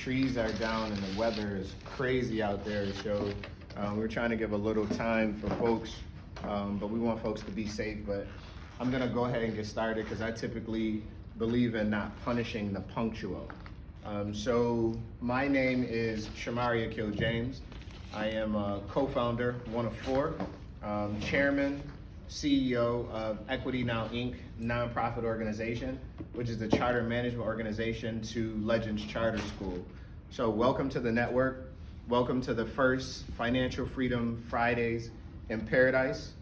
trees are down and the weather is crazy out there. So we're trying to give a little time for folks, but we want folks to be safe. But I'm gonna go ahead and get started because I typically believe in not punishing the punctual. So my name is Shomari James. I am a co-founder, one of four, chairman, CEO of EquityNow Inc., nonprofit organization, which is the charter management organization to Legends Charter School. So welcome to the network. Welcome to the first Financial Freedom Fridays in Paradise.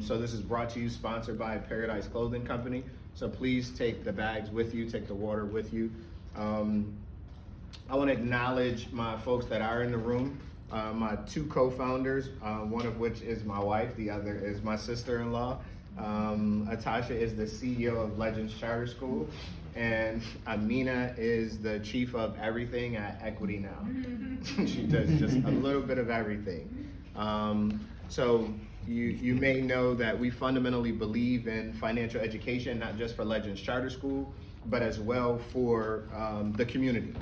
So this is brought to you, sponsored by Paradise Clothing Company. So please take the bags with you, take the water with you. I want to acknowledge my folks that are in the room. My two co-founders, one of which is my wife, the other is my sister-in-law. Atasha is the CEO of Legends Charter School, and Amina is the chief of everything at EquityNow. She does just a little bit of everything. So you may know that we fundamentally believe in financial education, not just for Legends Charter School, but as well for the community.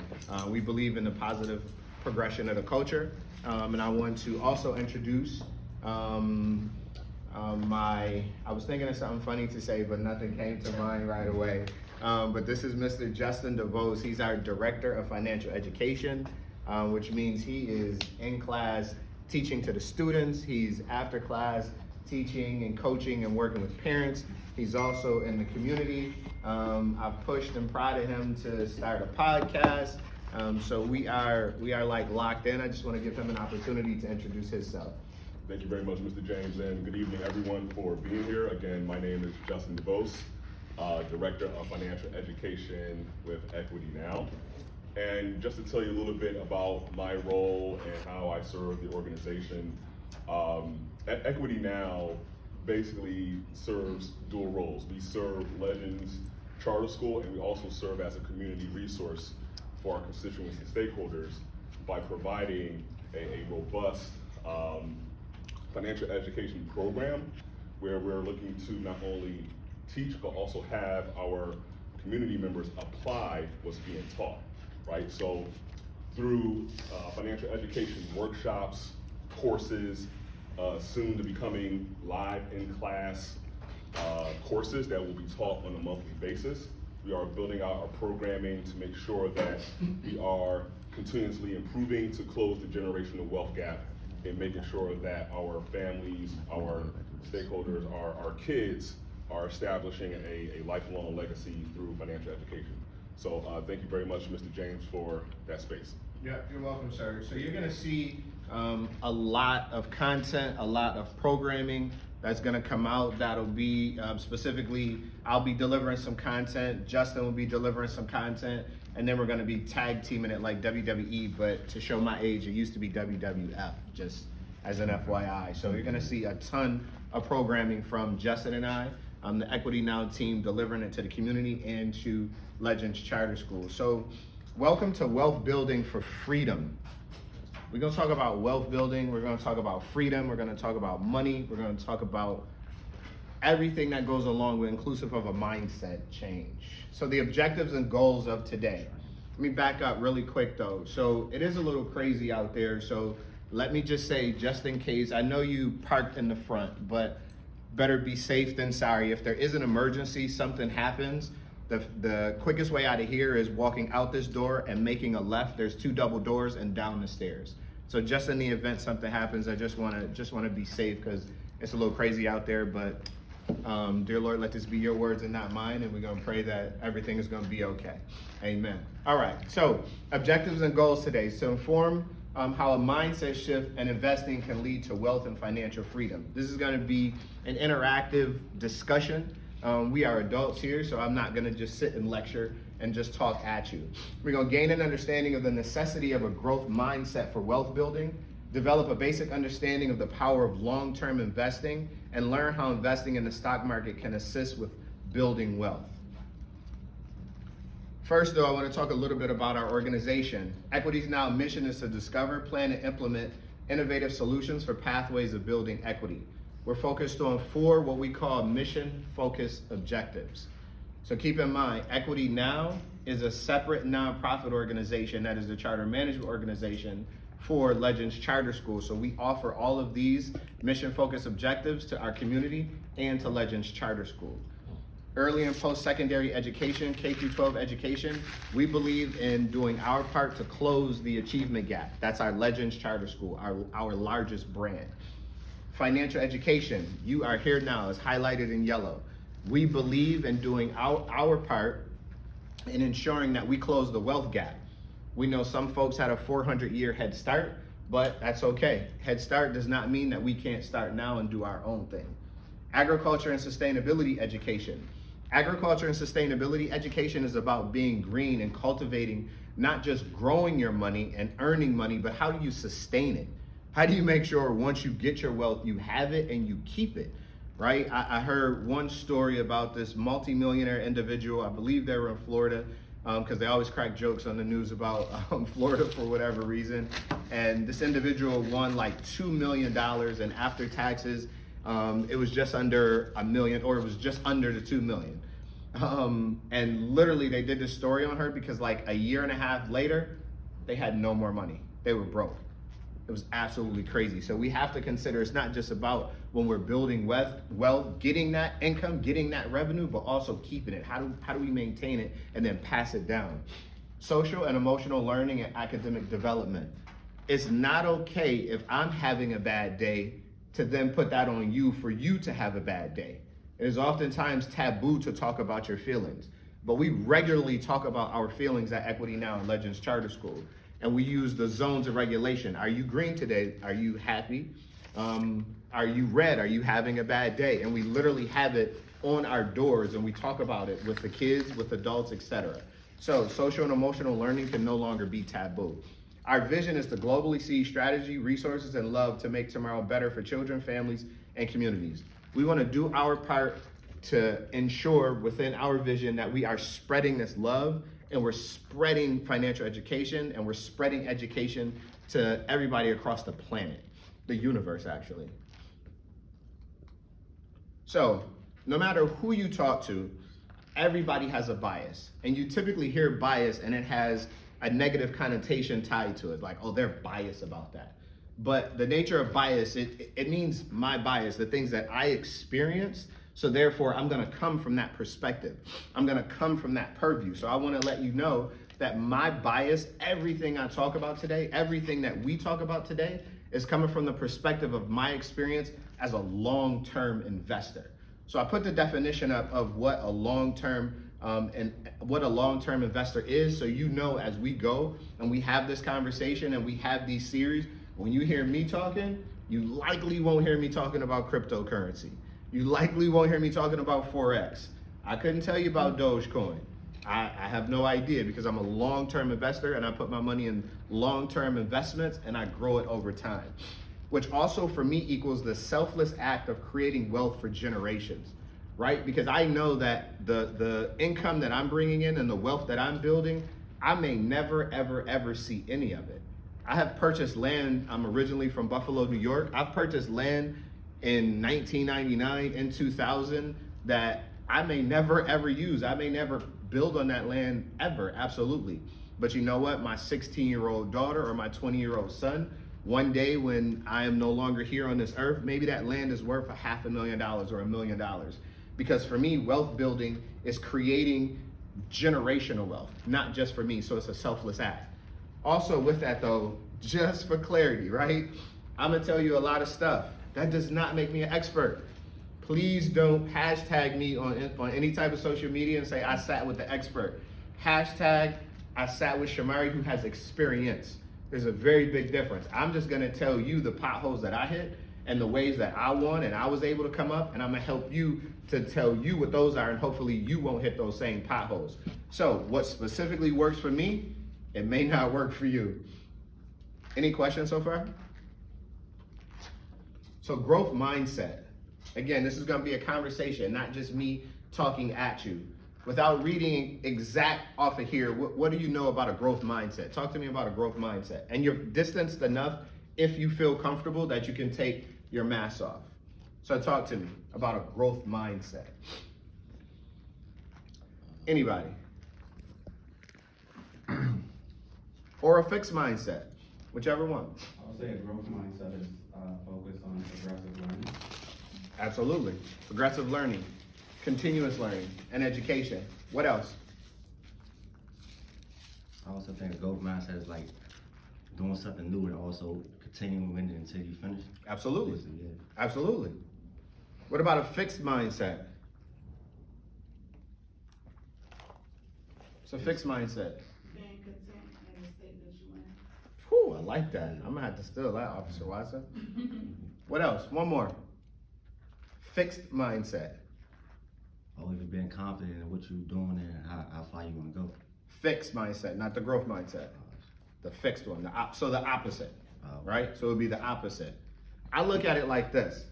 We believe in the positive progression of the culture. And I want to also introduce I was thinking of something funny to say, but nothing came to mind right away. But this is Mr. Justin DeVos. He's our Director of Financial Education, which means he is in class teaching to the students. He's after class teaching and coaching and working with parents. He's also in the community. I've pushed and prodded him to start a podcast. So we are like locked in. I just want to give him an opportunity to introduce himself. Thank you very much, Mr. James, and good evening, everyone, for being here. Again, my name is Justin DeVos, Director of Financial Education with EquityNow. And just to tell you a little bit about my role and how I serve the organization, at EquityNow basically serves dual roles. We serve Legends Charter School, and we also serve as a community resource for our constituents and stakeholders by providing a robust financial education program where we're looking to not only teach but also have our community members apply what's being taught, right? So through financial education workshops, courses, soon to becoming live in class courses that will be taught on a monthly basis. We are building out our programming to make sure that we are continuously improving to close the generational wealth gap and making sure that our families, our stakeholders, our kids are establishing a lifelong legacy through financial education. So thank you very much, Mr. James, for that space. Yeah, you're welcome, sir. So you're gonna see a lot of content, a lot of programming that's gonna come out. That'll be specifically, I'll be delivering some content, Justin will be delivering some content, and then we're gonna be tag teaming it like WWE, but to show my age, it used to be WWF, just as an FYI. So you're gonna see a ton of programming from Justin and I, the EquityNow team, delivering it to the community and to Legends Charter School. So welcome to Wealth Building for Freedom. We're gonna talk about wealth building, we're gonna talk about freedom, we're gonna talk about money, we're gonna talk about everything that goes along with, inclusive of a mindset change. So the objectives and goals of today. Let me back up really quick though. So it is a little crazy out there, so let me just say, just in case, I know you parked in the front, but better be safe than sorry. If there is an emergency, something happens, the quickest way out of here is walking out this door and making a left. There's two double doors and down the stairs. So just in the event something happens, I just want to be safe because it's a little crazy out there. But dear Lord, let this be your words and not mine, and we're gonna pray that everything is gonna be okay. Amen. All right. So objectives and goals today. So inform how a mindset shift and investing can lead to wealth and financial freedom. This is going to be an interactive discussion. We are adults here, so I'm not going to just sit and lecture and just talk at you. We're going to gain an understanding of the necessity of a growth mindset for wealth building, develop a basic understanding of the power of long-term investing, and learn how investing in the stock market can assist with building wealth. First, though, I want to talk a little bit about our organization. EquityNow mission is to discover, plan, and implement innovative solutions for pathways of building equity. We're focused on 4 what we call mission-focused objectives. So keep in mind, EquityNow is a separate nonprofit organization that is the charter management organization for Legends Charter School. So we offer all of these mission-focused objectives to our community and to Legends Charter School. Early and post-secondary education, K through 12 education, we believe in doing our part to close the achievement gap. That's our Legends Charter School, our largest brand. Financial education, you are here now, is highlighted in yellow. We believe in doing our part in ensuring that we close the wealth gap. We know some folks had a 400-year head start, but that's okay. Head start does not mean that we can't start now and do our own thing. Agriculture and sustainability education. Agriculture and sustainability education is about being green and cultivating, not just growing your money and earning money, but how do you sustain it? How do you make sure once you get your wealth, you have it and you keep it, right? I heard one story about this multimillionaire individual. I believe they were in Florida, because they always crack jokes on the news about Florida for whatever reason. And this individual won like $2 million, and after taxes, it was just under $1 million, or it was just under the 2 million. And literally they did this story on her because like a year and a half later, they had no more money. They were broke. It was absolutely crazy. So we have to consider it's not just about when we're building wealth, getting that income, getting that revenue, but also keeping it. How do we maintain it and then pass it down? Social and emotional learning and academic development. It's not okay if I'm having a bad day to then put that on you for you to have a bad day. It is oftentimes taboo to talk about your feelings, but we regularly talk about our feelings at EquityNow and Legends Charter School. And we use the zones of regulation. Are you green today? Are you happy? Are you red? Are you having a bad day? And we literally have it on our doors, and we talk about it with the kids, with adults, etc. So social and emotional learning can no longer be taboo. Our vision is to globally see strategy, resources, and love to make tomorrow better for children, families, and communities. We want to do our part to ensure within our vision that we are spreading this love, and we're spreading financial education, and we're spreading education to everybody across the planet, the universe actually. So no matter who you talk to, everybody has a bias, and you typically hear bias and it has a negative connotation tied to it, like, oh, they're biased about that. But the nature of bias, it means my bias, the things that I experience. So therefore, I'm gonna come from that perspective. I'm gonna come from that purview. So I wanna let you know that my bias, everything I talk about today, everything that we talk about today is coming from the perspective of my experience as a long-term investor. So I put the definition up of what a long-term investor is, so you know as we go and we have this conversation and we have these series, when you hear me talking, you likely won't hear me talking about cryptocurrency. You likely won't hear me talking about Forex. I couldn't tell you about Dogecoin. I have no idea because I'm a long-term investor and I put my money in long-term investments and I grow it over time, which also for me equals the selfless act of creating wealth for generations, right? Because I know that the income that I'm bringing in and the wealth that I'm building, I may never, ever, ever see any of it. I have purchased land. I'm originally from Buffalo, New York. I've purchased land in 1999 and 2000 that I may never ever use. I may never build on that land ever, absolutely. But you know what? My 16-year-old daughter or my 20-year-old son, one day when I am no longer here on this earth, maybe that land is worth $500,000 or $1 million. Because for me, wealth building is creating generational wealth, not just for me, so it's a selfless act. Also with that though, just for clarity, right? I'm gonna tell you a lot of stuff. That does not make me an expert. Please don't hashtag me on any type of social media and say I sat with the expert. Hashtag I sat with Shomari who has experience. There's a very big difference. I'm just gonna tell you the potholes that I hit and the ways that I won and I was able to come up, and I'm gonna help you to tell you what those are, and hopefully you won't hit those same potholes. So what specifically works for me, it may not work for you. Any questions so far? So growth mindset. Again, this is gonna be a conversation, not just me talking at you. Without reading exact off of here, what do you know about a growth mindset? Talk to me about a growth mindset. And you're distanced enough if you feel comfortable that you can take your mask off. So talk to me about a growth mindset. Anybody? or a fixed mindset, whichever one. I would say a growth mindset is focused on progressive learning. Absolutely. Progressive learning, continuous learning, and education. What else? I also think a growth mindset is like doing something new and also continuing with it until you finish. Absolutely. Yeah. Absolutely. What about a fixed mindset? It's a fixed mindset. Being content in the state that you in. Whew, I like that. I'm gonna have to steal that, Officer Watson. What else? One more. Fixed mindset. Always being confident in what you're doing and how far you want to go. Fixed mindset, not the growth mindset. The fixed one. So the opposite, right? So it would be the opposite. I look at it like this.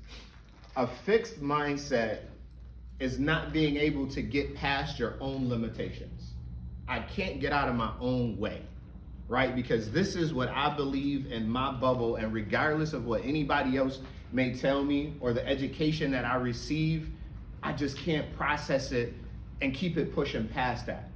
A fixed mindset is not being able to get past your own limitations. I can't get out of my own way, right? Because this is what I believe in my bubble, and regardless of what anybody else may tell me or the education that I receive, I just can't process it and keep it pushing past that.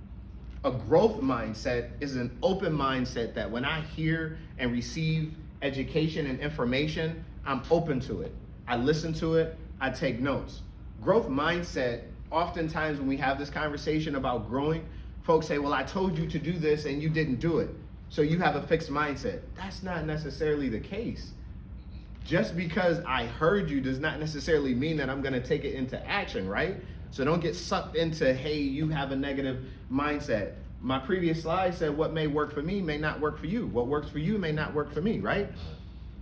A growth mindset is an open mindset that when I hear and receive education and information, I'm open to it. I listen to it, I take notes. Growth mindset, oftentimes when we have this conversation about growing, folks say, well, I told you to do this and you didn't do it, so you have a fixed mindset. That's not necessarily the case. Just because I heard you does not necessarily mean that I'm gonna take it into action, right? So don't get sucked into, hey, you have a negative mindset. My previous slide said what may work for me may not work for you. What works for you may not work for me, right?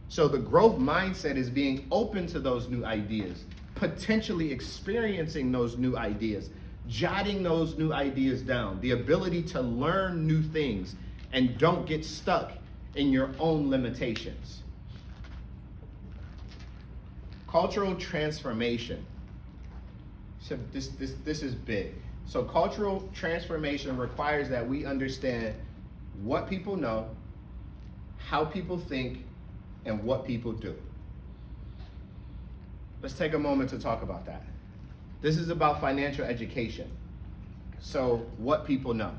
So the growth mindset is being open to those new ideas, potentially experiencing those new ideas, jotting those new ideas down, the ability to learn new things and don't get stuck in your own limitations. Cultural transformation. So this is big. So cultural transformation requires that we understand what people know, how people think, and what people do. Let's take a moment to talk about that. This is about financial education. So what people know.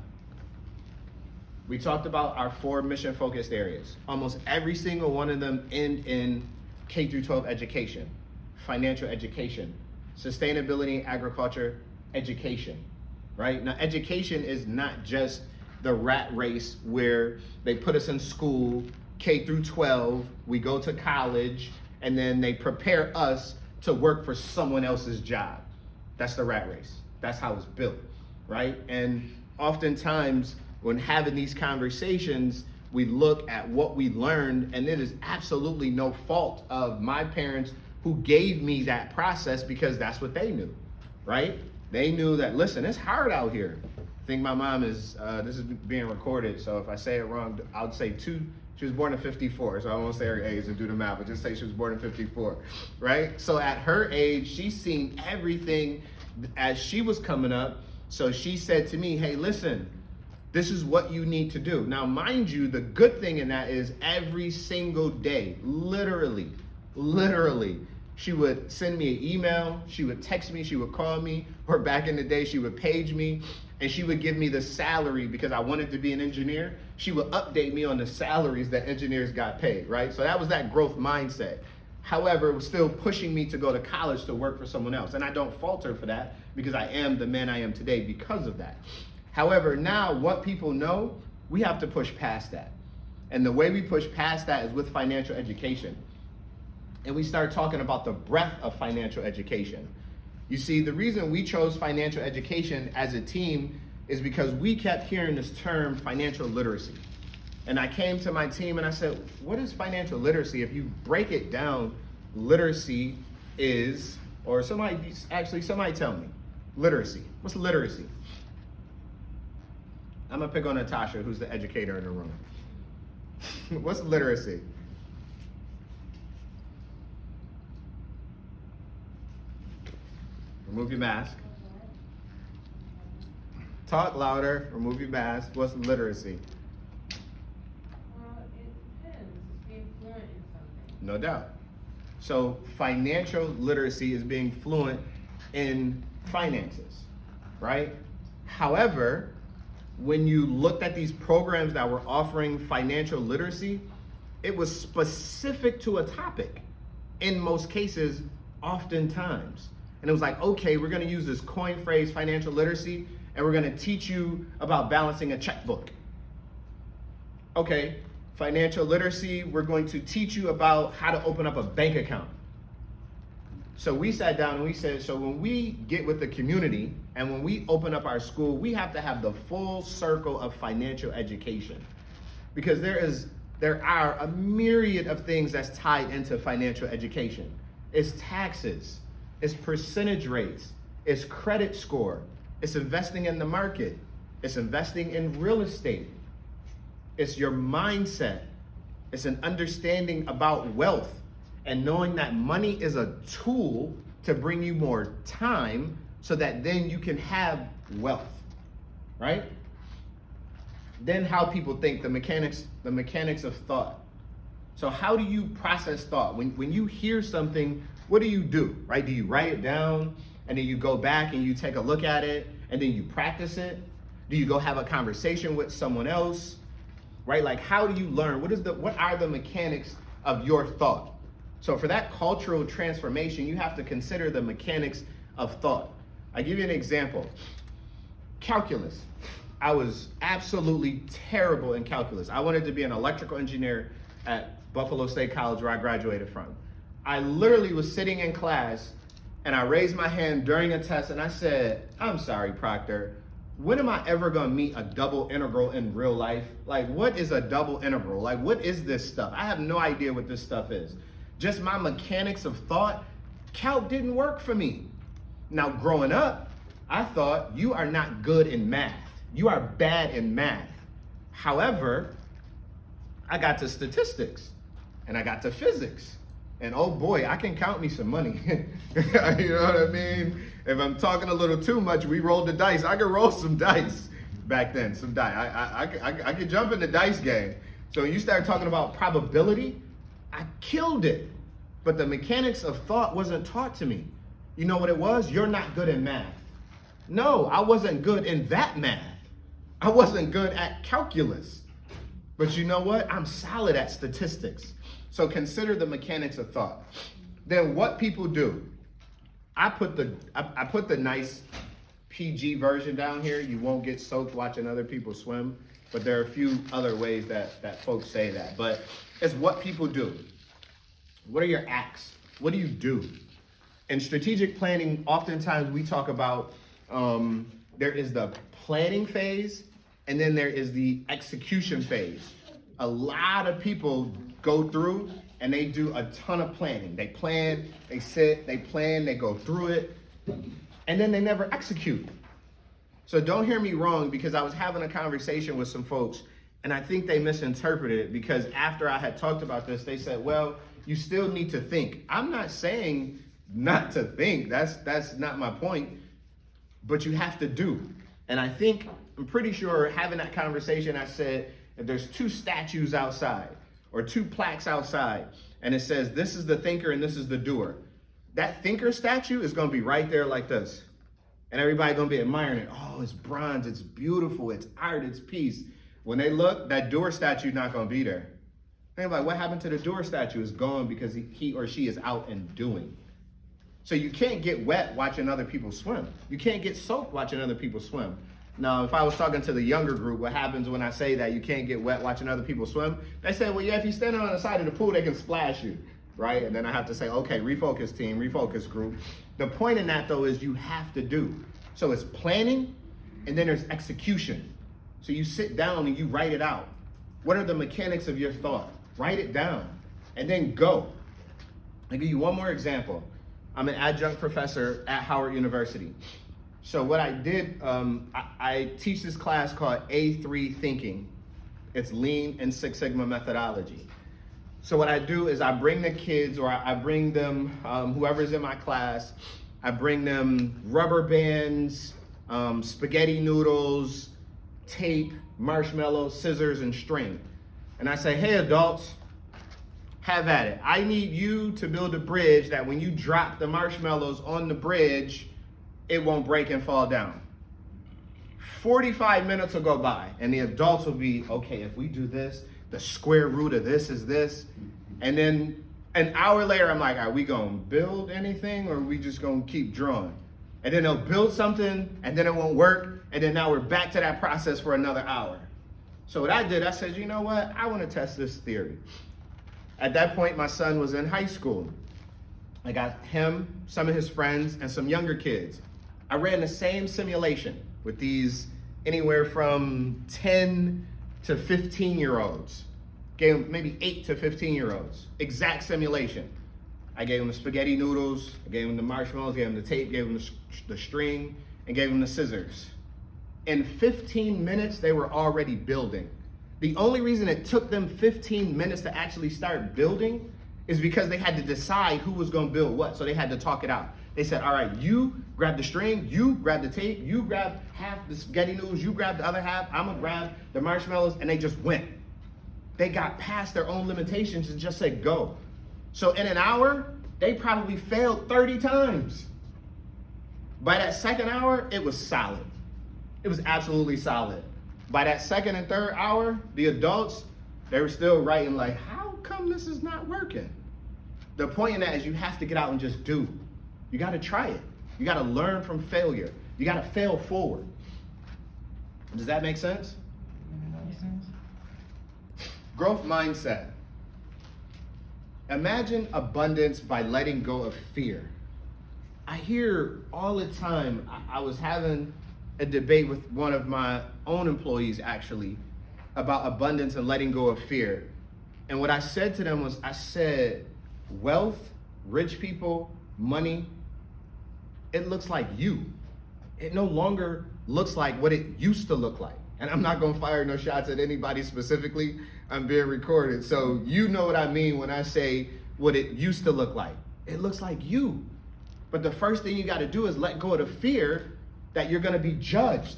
We talked about our 4 mission-focused areas. Almost every single one of them end in K through 12 education, financial education, sustainability, agriculture, education, right? Now, education is not just the rat race where they put us in school, K through 12, we go to college, and then they prepare us to work for someone else's job. That's the rat race. That's how it's built, right? And oftentimes, when having these conversations, we look at what we learned, and it is absolutely no fault of my parents who gave me that process because that's what they knew, right? They knew that, listen, it's hard out here. I think my mom is, this is being recorded, so if I say it wrong, I'll say she was born in 54, so I won't say her age and do the math, but just say she was born in 54, right? So at her age, she's seen everything as she was coming up, so she said to me, hey, listen, this is what you need to do. Now, mind you, the good thing in that is every single day, literally, she would send me an email, she would text me, she would call me, or back in the day, she would page me, and she would give me the salary because I wanted to be an engineer. She would update me on the salaries that engineers got paid, right? So that was that growth mindset. However, it was still pushing me to go to college to work for someone else. And I don't fault her for that because I am the man I am today because of that. However, now what people know, we have to push past that. And the way we push past that is with financial education. And we start talking about the breadth of financial education. You see, the reason we chose financial education as a team is because we kept hearing this term financial literacy. And I came to my team and I said, what is financial literacy? If you break it down, literacy is, or somebody tell me, literacy. What's literacy? I'm gonna pick on Natasha, who's the educator in the room. What's literacy? Remove your mask. Talk louder, remove your mask. What's literacy? Well, it depends. It's being fluent in something. No doubt. So financial literacy is being fluent in finances, right? However, when you looked at these programs that were offering financial literacy, it was specific to a topic in most cases, oftentimes. And it was like, okay, we're gonna use this coin phrase, financial literacy, and we're gonna teach you about balancing a checkbook. Okay, financial literacy, we're going to teach you about how to open up a bank account. So we sat down and we said, so when we get with the community and when we open up our school, we have to have the full circle of financial education, because there are a myriad of things that's tied into financial education. It's taxes, it's percentage rates, it's credit score, it's investing in the market, it's investing in real estate, it's your mindset, it's an understanding about wealth and knowing that money is a tool to bring you more time so that then you can have wealth, right? Then how people think, the mechanics of thought. So how do you process thought? When you hear something, what do? Right? Do you write it down and then you go back and you take a look at it and then you practice it? Do you go have a conversation with someone else? Right? Like, how do you learn? What are the mechanics of your thought? So for that cultural transformation, you have to consider the mechanics of thought. I give you an example. Calculus. I was absolutely terrible in calculus. I wanted to be an electrical engineer at Buffalo State College, where I graduated from. I literally was sitting in class and I raised my hand during a test and I said, I'm sorry, Proctor, when am I ever gonna meet a double integral in real life? Like, what is a double integral? Like, what is this stuff? I have no idea what this stuff is. Just my mechanics of thought, calc didn't work for me. Now, growing up, I thought you are not good in math. You are bad in math. However, I got to statistics and I got to physics. And oh boy, I can count me some money. You know what I mean? If I'm talking a little too much, we rolled the dice. I could roll some dice back then, some dice. I could jump in the dice game. So when you start talking about probability, I killed it. But the mechanics of thought wasn't taught to me. You know what it was? You're not good in math. No, I wasn't good in that math. I wasn't good at calculus. But you know what? I'm solid at statistics. So consider the mechanics of thought. Then what people do, I put the nice PG version down here. You won't get soaked watching other people swim, but there are a few other ways that folks say that. But it's what people do. What are your acts? What do you do? In strategic planning, oftentimes we talk about there is the planning phase and then there is the execution phase. A lot of people go through and they do a ton of planning. They plan, they sit, they plan, they go through it, and then they never execute. So don't hear me wrong, because I was having a conversation with some folks and I think they misinterpreted it, because after I had talked about this, they said, well, you still need to think. I'm not saying not to think. That's not my point. But you have to do. And I'm pretty sure having that conversation, I said, if there's two statues outside or two plaques outside, and it says, this is the thinker and this is the doer, that thinker statue is going to be right there like this. And everybody going to be admiring it. Oh, it's bronze, it's beautiful, it's art, it's peace. When they look, that doer statue not going to be there. They're like, what happened to the doer statue? It's gone because he or she is out and doing. So you can't get wet watching other people swim. You can't get soaked watching other people swim. Now, if I was talking to the younger group, what happens when I say that you can't get wet watching other people swim? They say, well, yeah, if you're standing on the side of the pool, they can splash you, right? And then I have to say, okay, refocus team, refocus group. The point in that, though, is you have to do. So it's planning, and then there's execution. So you sit down and you write it out. What are the mechanics of your thought? Write it down, and then go. I'll give you one more example. I'm an adjunct professor at Howard University. So what I did, I teach this class called A3 Thinking. It's Lean and Six Sigma methodology. So what I do is I bring the kids, or I bring them, whoever's in my class, I bring them rubber bands, spaghetti noodles, tape, marshmallows, scissors, and string. And I say, hey, adults, have at it. I need you to build a bridge that when you drop the marshmallows on the bridge, it won't break and fall down. 45 minutes will go by, and the adults will be, okay, if we do this, the square root of this is this. And then an hour later, I'm like, are we gonna build anything, or are we just gonna keep drawing? And then they'll build something, and then it won't work, and then now we're back to that process for another hour. So what I did, I said, you know what? I wanna test this theory. At that point, my son was in high school. I got him, some of his friends, and some younger kids. I ran the same simulation with these anywhere from 10 to 15-year-olds. Gave them maybe 8 to 15-year-olds. Exact simulation. I gave them the spaghetti noodles, I gave them the marshmallows, gave them the tape, gave them the string, and gave them the scissors. In 15 minutes, they were already building. The only reason it took them 15 minutes to actually start building is because they had to decide who was gonna build what, so they had to talk it out. They said, all right, you grab the string, you grab the tape, you grab half the spaghetti noodles, you grab the other half, I'm gonna grab the marshmallows, and they just went. They got past their own limitations and just said go. So in an hour, they probably failed 30 times. By that second hour, it was solid. It was absolutely solid. By that second and third hour, the adults, they were still writing like, how come this is not working? The point in that is you have to get out and just do. You gotta try it. You gotta learn from failure. You gotta fail forward. Does that make sense? Growth mindset. Imagine abundance by letting go of fear. I hear all the time, I was having a debate with one of my own employees actually about abundance and letting go of fear. And what I said to them was, I said, wealth, rich people, money, it looks like you. It no longer looks like what it used to look like. And I'm not gonna fire no shots at anybody specifically. I'm being recorded. So you know what I mean when I say what it used to look like. It looks like you. But the first thing you gotta do is let go of the fear that you're gonna be judged.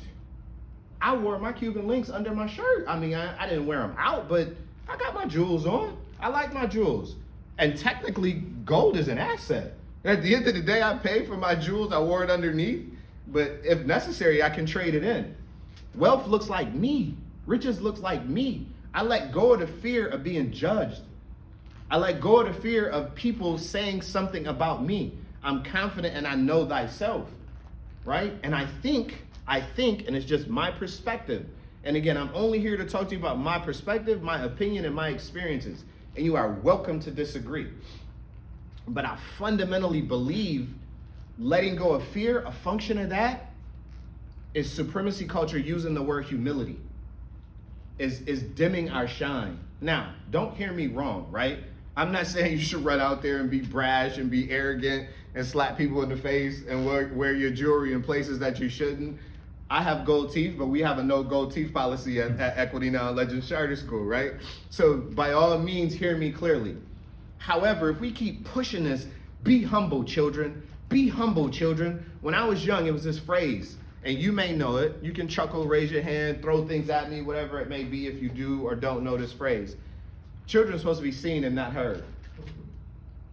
I wore my Cuban links under my shirt. I mean, I didn't wear them out, but I got my jewels on. I like my jewels. And technically, gold is an asset. At the end of the day, I paid for my jewels. I wore it underneath. But if necessary, I can trade it in. Wealth looks like me. Riches looks like me. I let go of the fear of being judged. I let go of the fear of people saying something about me. I'm confident and I know thyself, right? And I think, and it's just my perspective. And again, I'm only here to talk to you about my perspective, my opinion, and my experiences. And you are welcome to disagree. But I fundamentally believe letting go of fear, a function of that is supremacy culture using the word humility, is dimming our shine. Now, don't hear me wrong, right? I'm not saying you should run out there and be brash and be arrogant and slap people in the face and wear your jewelry in places that you shouldn't. I have gold teeth, but we have a no gold teeth policy at EquityNow Legends Charter School, right? So by all means, hear me clearly. However, if we keep pushing this, be humble, children. Be humble, children. When I was young, it was this phrase, and you may know it. You can chuckle, raise your hand, throw things at me, whatever it may be if you do or don't know this phrase. Children are supposed to be seen and not heard.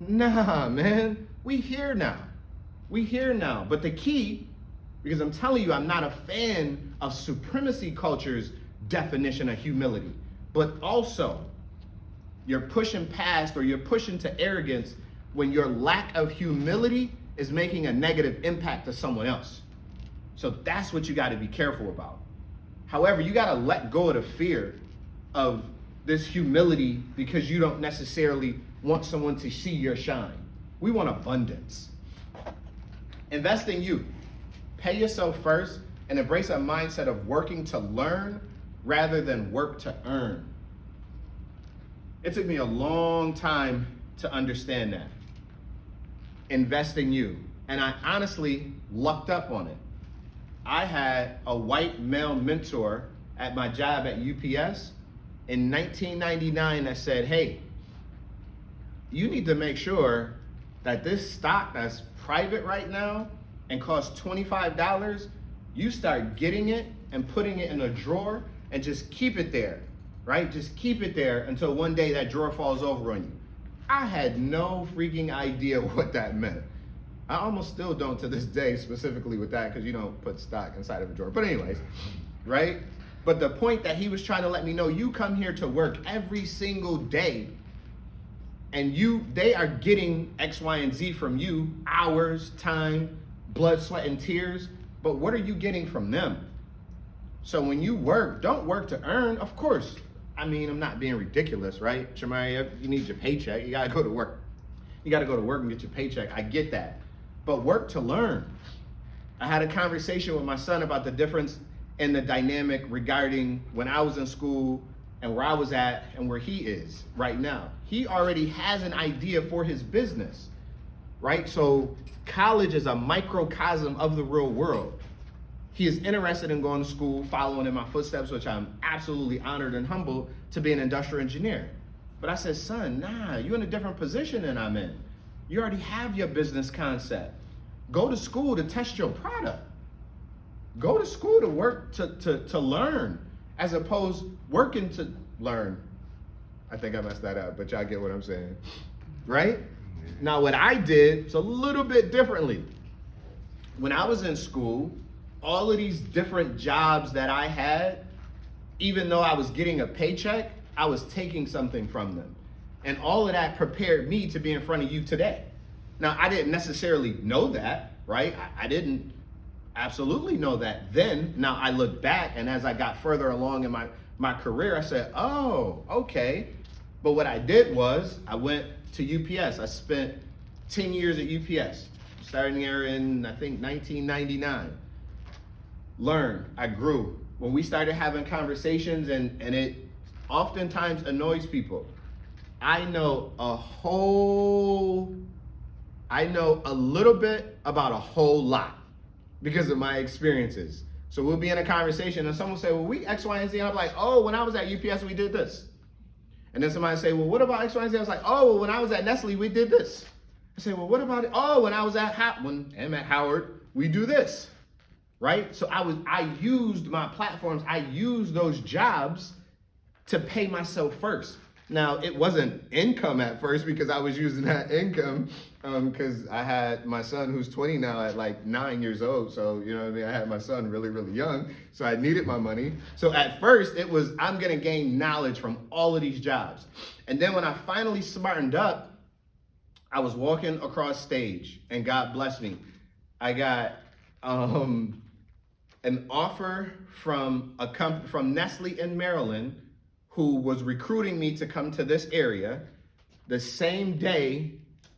Nah, man. We here now. We here now. But the key, because I'm telling you, I'm not a fan of supremacy culture's definition of humility. But also, you're pushing past or you're pushing to arrogance when your lack of humility is making a negative impact to someone else. So that's what you got to be careful about. However, you got to let go of the fear of this humility because you don't necessarily want someone to see your shine. We want abundance. Invest in you. Pay yourself first and embrace a mindset of working to learn rather than work to earn. It took me a long time to understand that. Invest in you. And I honestly lucked up on it. I had a white male mentor at my job at UPS in 1999 that said, hey, you need to make sure that this stock that's private right now and costs $25, you start getting it and putting it in a drawer and just keep it there, right? Just keep it there until one day that drawer falls over on you. I had no freaking idea what that meant. I almost still don't to this day, specifically with that, because you don't put stock inside of a drawer. But anyways, right? But the point that he was trying to let me know, you come here to work every single day, and they are getting X, Y, and Z from you, hours, time, blood, sweat, and tears. But what are you getting from them? So when you work, don't work to earn. Of course, I mean, I'm not being ridiculous, right? Shomari, you need your paycheck. You gotta go to work. You gotta go to work and get your paycheck. I get that. But work to learn. I had a conversation with my son about the difference in the dynamic regarding when I was in school and where I was at and where he is right now. He already has an idea for his business, right? So college is a microcosm of the real world. He is interested in going to school, following in my footsteps, which I'm absolutely honored and humbled to be an industrial engineer. But I said, son, nah, you're in a different position than I'm in. You already have your business concept. Go to school to test your product. Go to school to work to learn, as opposed working to learn. I think I messed that up, but y'all get what I'm saying, right? Now, what I did is a little bit differently. When I was in school, all of these different jobs that I had, even though I was getting a paycheck, I was taking something from them. And all of that prepared me to be in front of you today. Now, I didn't necessarily know that, right? I didn't absolutely know that then. Now, I look back, and as I got further along in my career, I said, oh, okay. But what I did was I went to UPS. I spent 10 years at UPS, starting there in, I think, 1999. Learned, I grew. When we started having conversations, and it oftentimes annoys people, I know a little bit about a whole lot because of my experiences. So we'll be in a conversation and someone will say, well, we X, Y, and Z. And I'm like, oh, when I was at UPS, we did this. And then somebody say, well, what about X, Y, and Z? I was like, oh, well, when I was at Nestle, we did this. I say, well, what about it? Oh, when I was at Howard, we do this, right? So I used my platforms. I used those jobs to pay myself first. Now, it wasn't income at first because I was using that income because I had my son who's 20 now at like 9 years old. So, you know what I mean? I had my son really, really young. So I needed my money. So at first it was, I'm going to gain knowledge from all of these jobs. And then when I finally smartened up, I was walking across stage and God bless me. I got an offer from a company from Nestle in Maryland who was recruiting me to come to this area. The same day,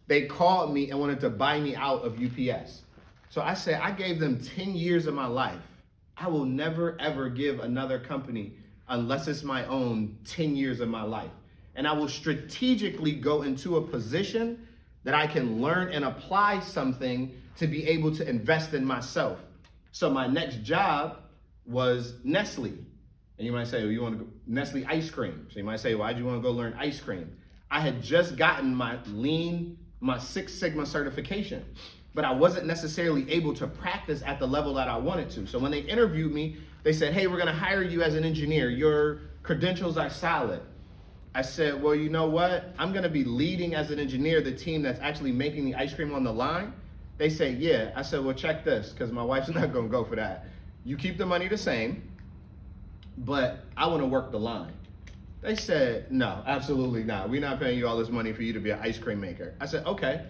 they called me and wanted to buy me out of UPS. So I said, I gave them 10 years of my life. I will never, ever give another company, unless it's my own, 10 years of my life. And I will strategically go into a position that I can learn and apply something to be able to invest in myself. So my next job was Nestle. And you might say, well, you want to go Nestle ice cream. So you might say, why do you want to go learn ice cream? I had just gotten my Six Sigma certification, but I wasn't necessarily able to practice at the level that I wanted to. So when they interviewed me, they said, hey, we're going to hire you as an engineer. Your credentials are solid. I said, well, you know what? I'm going to be leading as an engineer the team that's actually making the ice cream on the line. They say, yeah. I said, well, check this, because my wife's not going to go for that. You keep the money the same, but I want to work the line. They said, no, absolutely not. We're not paying you all this money for you to be an ice cream maker. I said, okay,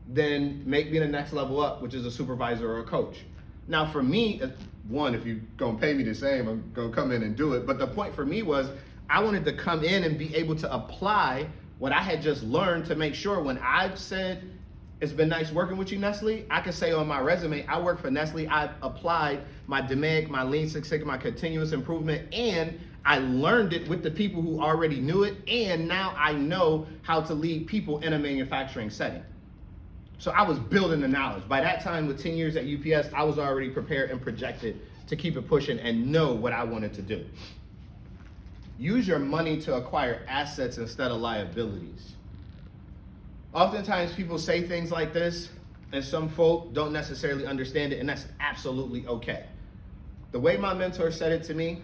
then make me the next level up, which is a supervisor or a coach. Now for me, one, if you're gonna pay me the same, I'm gonna come in and do it. But the point for me was, I wanted to come in and be able to apply what I had just learned to make sure when I said, it's been nice working with you, Nestle, I could say on my resume, I work for Nestle, I applied my DMAIC, my Lean Six Sigma, my continuous improvement, and I learned it with the people who already knew it, and now I know how to lead people in a manufacturing setting. So I was building the knowledge. By that time, with 10 years at UPS, I was already prepared and projected to keep it pushing and know what I wanted to do. Use your money to acquire assets instead of liabilities. Oftentimes people say things like this, and some folk don't necessarily understand it, and that's absolutely okay. The way my mentor said it to me,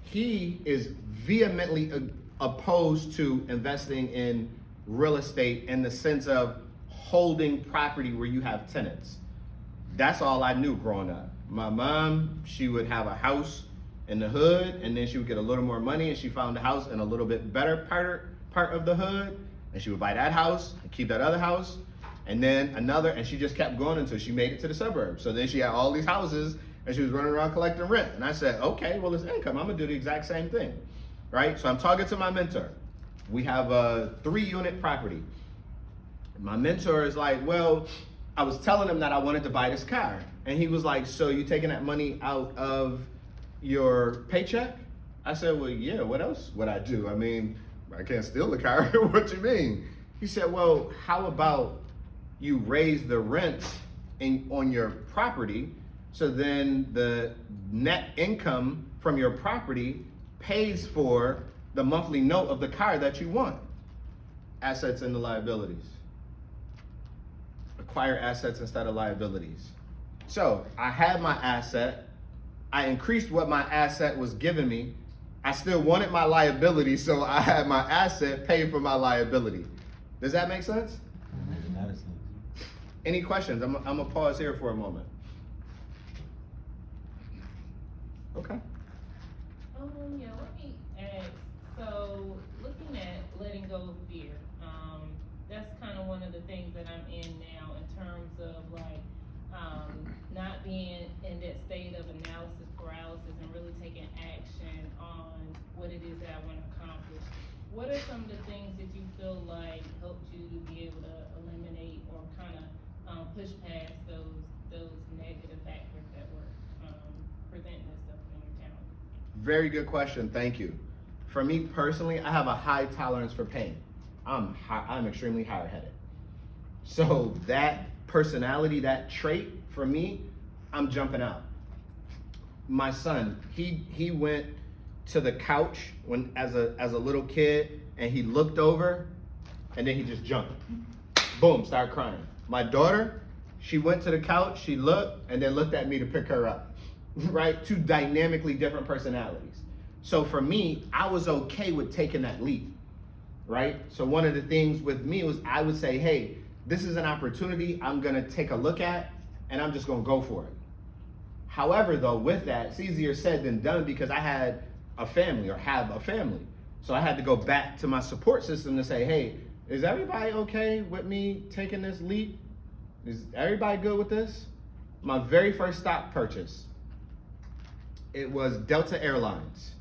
he is vehemently opposed to investing in real estate in the sense of holding property where you have tenants. That's all I knew growing up. My mom, she would have a house in the hood, and then she would get a little more money, and she found a house in a little bit better part of the hood, and she would buy that house and keep that other house, and then another, and she just kept going until she made it to the suburbs. So then she had all these houses, and she was running around collecting rent. And I said, okay, well, it's income. I'm gonna do the exact same thing, right? So I'm talking to my mentor. We have a 3-unit property. My mentor is like, well, I was telling him that I wanted to buy this car. And he was like, so you taking that money out of your paycheck? I said, well, yeah, what else would I do? I mean, I can't steal the car. What you mean? He said, well, how about you raise the rents on your property, so then the net income from your property pays for the monthly note of the car that you want. Assets and the liabilities. Acquire assets instead of liabilities. So I had my asset, I increased what my asset was giving me. I still wanted my liability, so I had my asset pay for my liability. Does that make sense? Makes a lot of sense. Any questions? I'm gonna pause here for a moment. Okay. Yeah, let me ask, so looking at letting go of fear, that's kind of one of the things that I'm in now in terms of like, not being in that state of analysis paralysis and really taking action on what it is that I want to accomplish. What are some of the things that you feel like helped you to be able to eliminate or kind of push past those negative factors that were presenting themselves in your town? Very good question. Thank you. For me personally, I have a high tolerance for pain. I'm extremely hard-headed. So that personality, that trait, for me, I'm jumping out. My son, he went to the couch when as a little kid, and he looked over, and then he just jumped. Boom, started crying. My daughter, she went to the couch, she looked, and then looked at me to pick her up. Right? 2 dynamically different personalities. So for me, I was okay with taking that leap. Right? So one of the things with me was I would say, hey, this is an opportunity I'm gonna take a look at, and I'm just gonna go for it. However, though, with that, it's easier said than done because I had a family or have a family. So I had to go back to my support system to say, hey, is everybody okay with me taking this leap? Is everybody good with this? My very first stock purchase, it was Delta Airlines.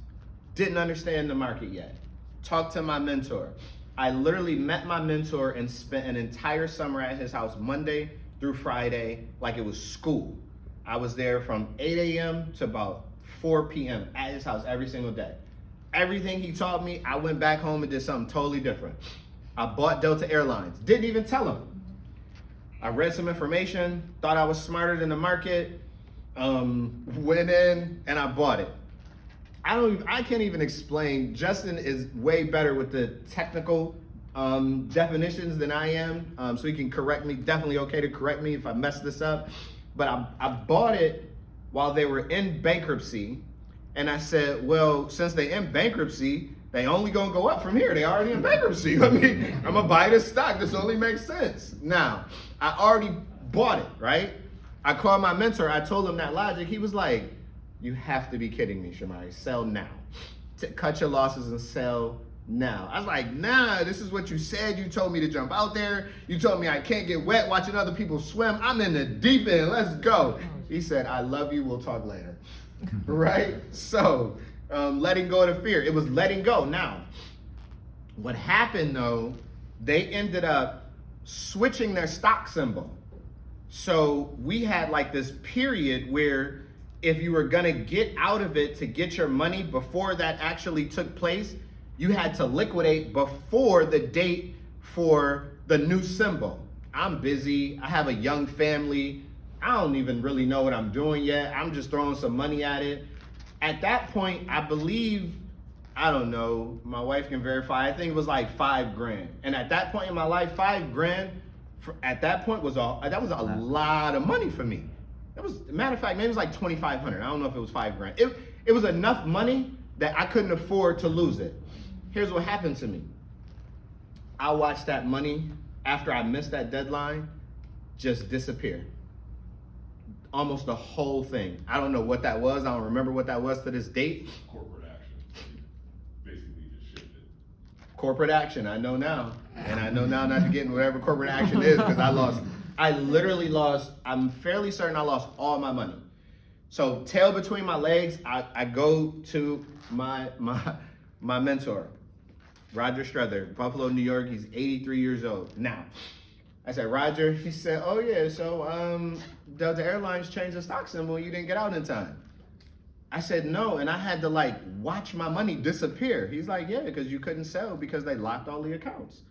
Didn't understand the market yet. Talked to my mentor. I literally met my mentor and spent an entire summer at his house Monday through Friday like it was school. I was there from 8 a.m. to about 4 p.m. at his house every single day. Everything he taught me, I went back home and did something totally different. I bought Delta Airlines. Didn't even tell him. I read some information, thought I was smarter than the market, went in and I bought it. I can't even explain. Justin is way better with the technical definitions than I am, so he can correct me. Definitely okay to correct me if I mess this up. But I bought it while they were in bankruptcy, and I said, well, since they in bankruptcy, they only gonna go up from here. They already in bankruptcy. I mean, I'm gonna buy this stock. This only makes sense. Now, I already bought it, right? I called my mentor. I told him that logic. He was like, you have to be kidding me, Shomari. Sell now. Cut your losses and sell now. I was like, nah, this is what you said. You told me to jump out there. You told me I can't get wet watching other people swim. I'm in the deep end. Let's go. He said, I love you. We'll talk later. Right? So, letting go of the fear. It was letting go. Now, what happened though, they ended up switching their stock symbol. So we had like this period where if you were gonna get out of it to get your money before that actually took place, you had to liquidate before the date for the new symbol. I'm busy, I have a young family, I don't even really know what I'm doing yet. I'm just throwing some money at it. At that point, I believe, I don't know, my wife can verify, I think it was like $5,000. And at that point in my life, $5,000, at that point that was a lot of money for me. It was, matter of fact, maybe it was like $2,500. I don't know if it was $5,000. It was enough money that I couldn't afford to lose it. Here's what happened to me. I watched that money after I missed that deadline, just disappeared. Almost the whole thing. I don't know what that was. I don't remember what that was to this date. Corporate action. Basically just shifted. Corporate action, I know now. And I know now not to get in whatever corporate action is, because I literally lost, I'm fairly certain I lost all my money. So tail between my legs, I go to my mentor, Roger Struther, Buffalo, New York. He's 83 years old now. I said, Roger, he said, oh yeah, so Delta Airlines changed the stock symbol, you didn't get out in time. I said, no, and I had to like watch my money disappear. He's like, yeah, because you couldn't sell because they locked all the accounts.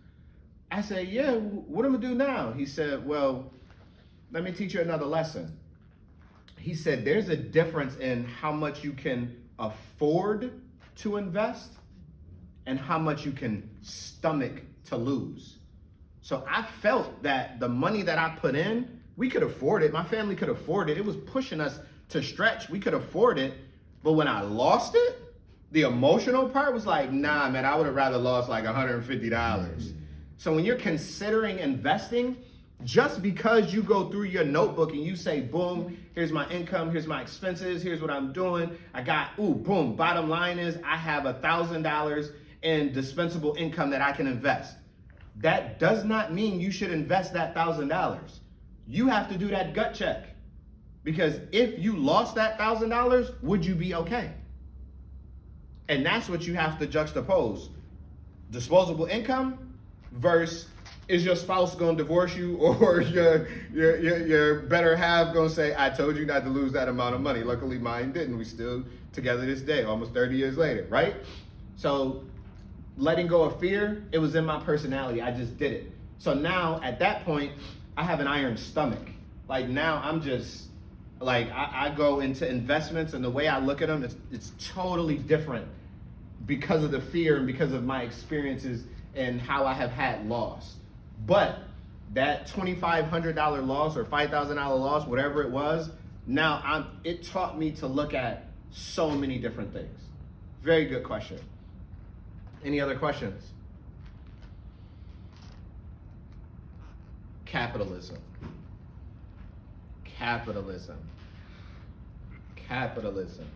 I said, yeah, what am I gonna do now? He said, well, let me teach you another lesson. He said, there's a difference in how much you can afford to invest and how much you can stomach to lose. So I felt that the money that I put in, we could afford it. My family could afford it. It was pushing us to stretch. We could afford it. But when I lost it, the emotional part was like, nah, man, I would have rather lost like $150. So when you're considering investing, just because you go through your notebook and you say, boom, here's my income, here's my expenses, here's what I'm doing. I got, boom, bottom line is I have $1,000 in dispensable income that I can invest. That does not mean you should invest that $1,000. You have to do that gut check. Because if you lost that $1,000, would you be okay? And that's what you have to juxtapose. Disposable income versus is your spouse gonna divorce you, or your better half gonna say, I told you not to lose that amount of money. Luckily mine didn't. We still together this day, almost 30 years later, right? So letting go of fear, it was in my personality. I just did it. So now at that point, I have an iron stomach. Like now I'm just, like I go into investments, and the way I look at them, it's totally different because of the fear and because of my experiences and how I have had loss. But that $2,500 loss or $5,000 loss, whatever it was, now it taught me to look at so many different things. Very good question. Any other questions? Capitalism. Capitalism. Capitalism.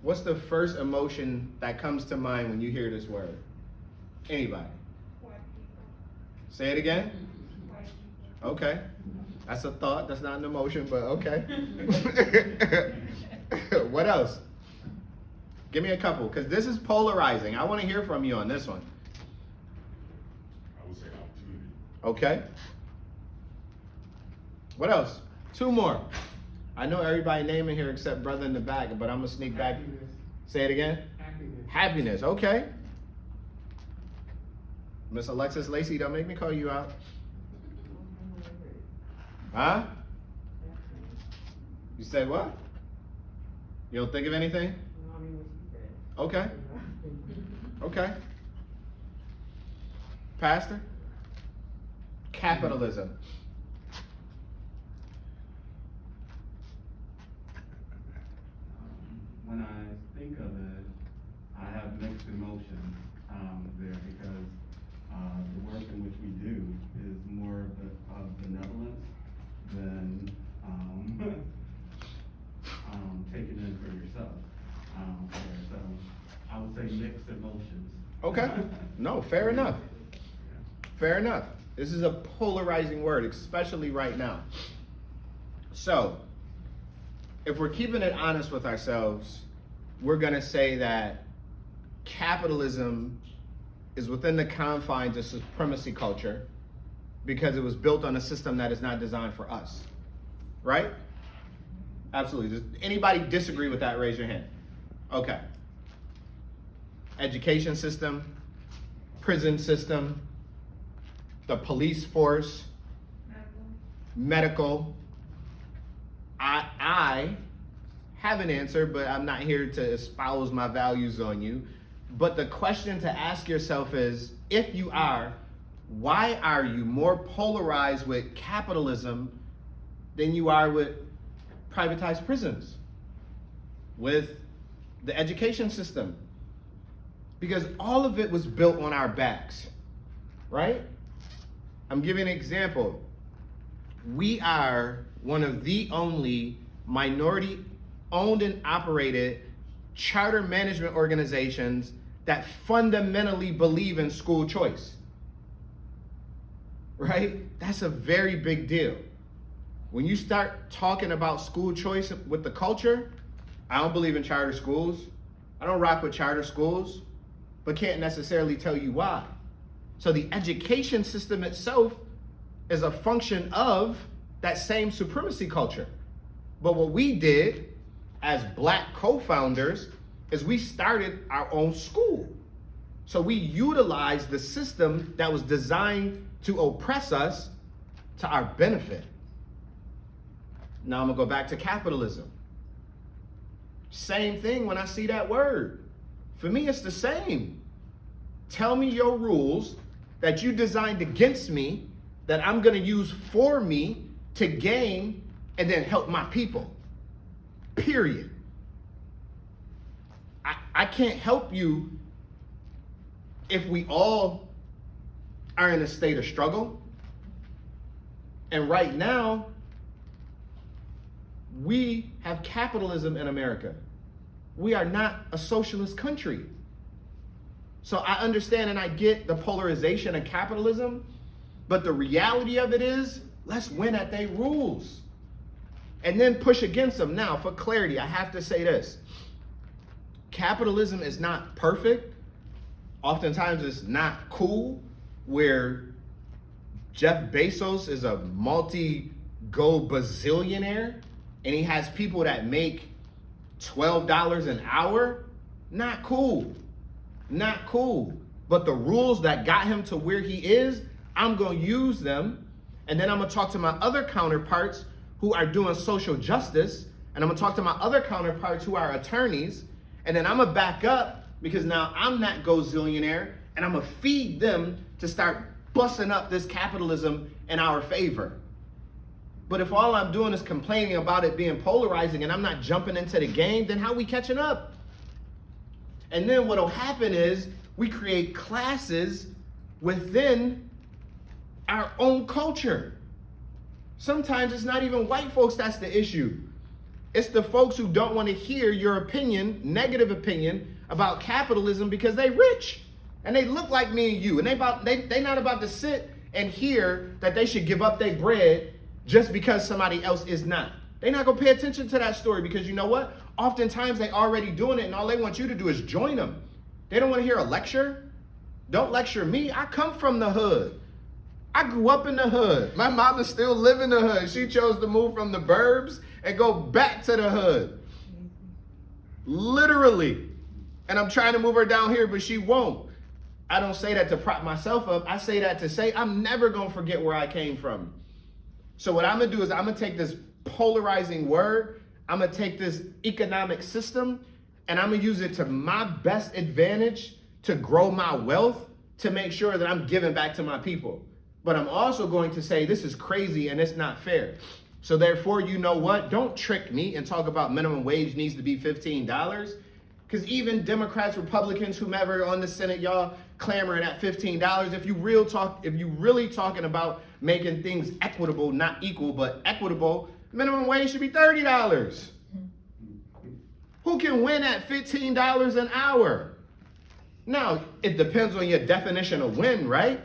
What's the first emotion that comes to mind when you hear this word? Anybody? Say it again? Okay. That's a thought, that's not an emotion, but okay. What else? Give me a couple, because this is polarizing. I want to hear from you on this one. I would say opportunity. Okay. What else? Two more. I know everybody naming here except brother in the back, but I'm going to sneak back. Happiness. Say it again. Happiness. Happiness, okay. Miss Alexis Lacey, don't make me call you out. Huh? You said what? You don't think of anything? Okay. Okay. Pastor? Capitalism. When I think of it, I have mixed emotions there, because the work in which we do is more of benevolence than taking in for yourself. So I would say mixed emotions. Okay. No, fair enough. Fair enough. This is a polarizing word, especially right now. So, if we're keeping it honest with ourselves, we're going to say that capitalism is within the confines of supremacy culture because it was built on a system that is not designed for us. Right? Absolutely. Does anybody disagree with that? Raise your hand. Okay. Education system, prison system, the police force, medical. I have an answer, but I'm not here to espouse my values on you. But the question to ask yourself is, if you are, why are you more polarized with capitalism than you are with privatized prisons, with the education system? Because all of it was built on our backs, right? I'm giving an example. We are one of the only minority owned and operated charter management organizations that fundamentally believe in school choice. Right? That's a very big deal. When you start talking about school choice with the culture, I don't believe in charter schools. I don't rock with charter schools, but can't necessarily tell you why. So the education system itself is a function of that same supremacy culture. But what we did as Black co-founders is we started our own school. So we utilized the system that was designed to oppress us to our benefit. Now I'm gonna go back to capitalism. Same thing when I see that word. For me, it's the same. Tell me your rules that you designed against me that I'm gonna use for me to gain and then help my people. Period. I can't help you if we all are in a state of struggle. And right now, we have capitalism in America. We are not a socialist country. So I understand and I get the polarization of capitalism, but the reality of it is, let's win at their rules and then push against them. Now, for clarity, I have to say this. Capitalism is not perfect. Oftentimes it's not cool, where Jeff Bezos is a multi-go bazillionaire and he has people that make $12 an hour. Not cool. Not cool. But the rules that got him to where he is, I'm going to use them. And then I'm going to talk to my other counterparts who are doing social justice. And I'm going to talk to my other counterparts who are attorneys. And then I'm going to back up because now I'm not gozillionaire. And I'm going to feed them to start busting up this capitalism in our favor. But if all I'm doing is complaining about it being polarizing and I'm not jumping into the game, then how are we catching up? And then what'll happen is we create classes within our own culture. Sometimes it's not even white folks that's the issue. It's the folks who don't want to hear your opinion, negative opinion about capitalism because they rich and they look like me and you. And they not about to sit and hear that they should give up their bread just because somebody else is not. They're not gonna pay attention to that story because you know what? Oftentimes they already doing it and all they want you to do is join them. They don't wanna hear a lecture. Don't lecture me. I come from the hood. I grew up in the hood. My mama still live in the hood. She chose to move from the burbs and go back to the hood. Literally. And I'm trying to move her down here, but she won't. I don't say that to prop myself up. I say that to say I'm never gonna forget where I came from. So what I'm gonna do is I'm gonna take this polarizing word, I'm gonna take this economic system, and I'm gonna use it to my best advantage to grow my wealth, to make sure that I'm giving back to my people. But I'm also going to say this is crazy and it's not fair. So therefore, you know what? Don't trick me and talk about minimum wage needs to be $15. Because even Democrats, Republicans, whomever on the Senate, y'all clamoring at $15. If you really talking about making things equitable, not equal, but equitable, minimum wage should be $30. Who can win at $15 an hour? Now, it depends on your definition of win, right?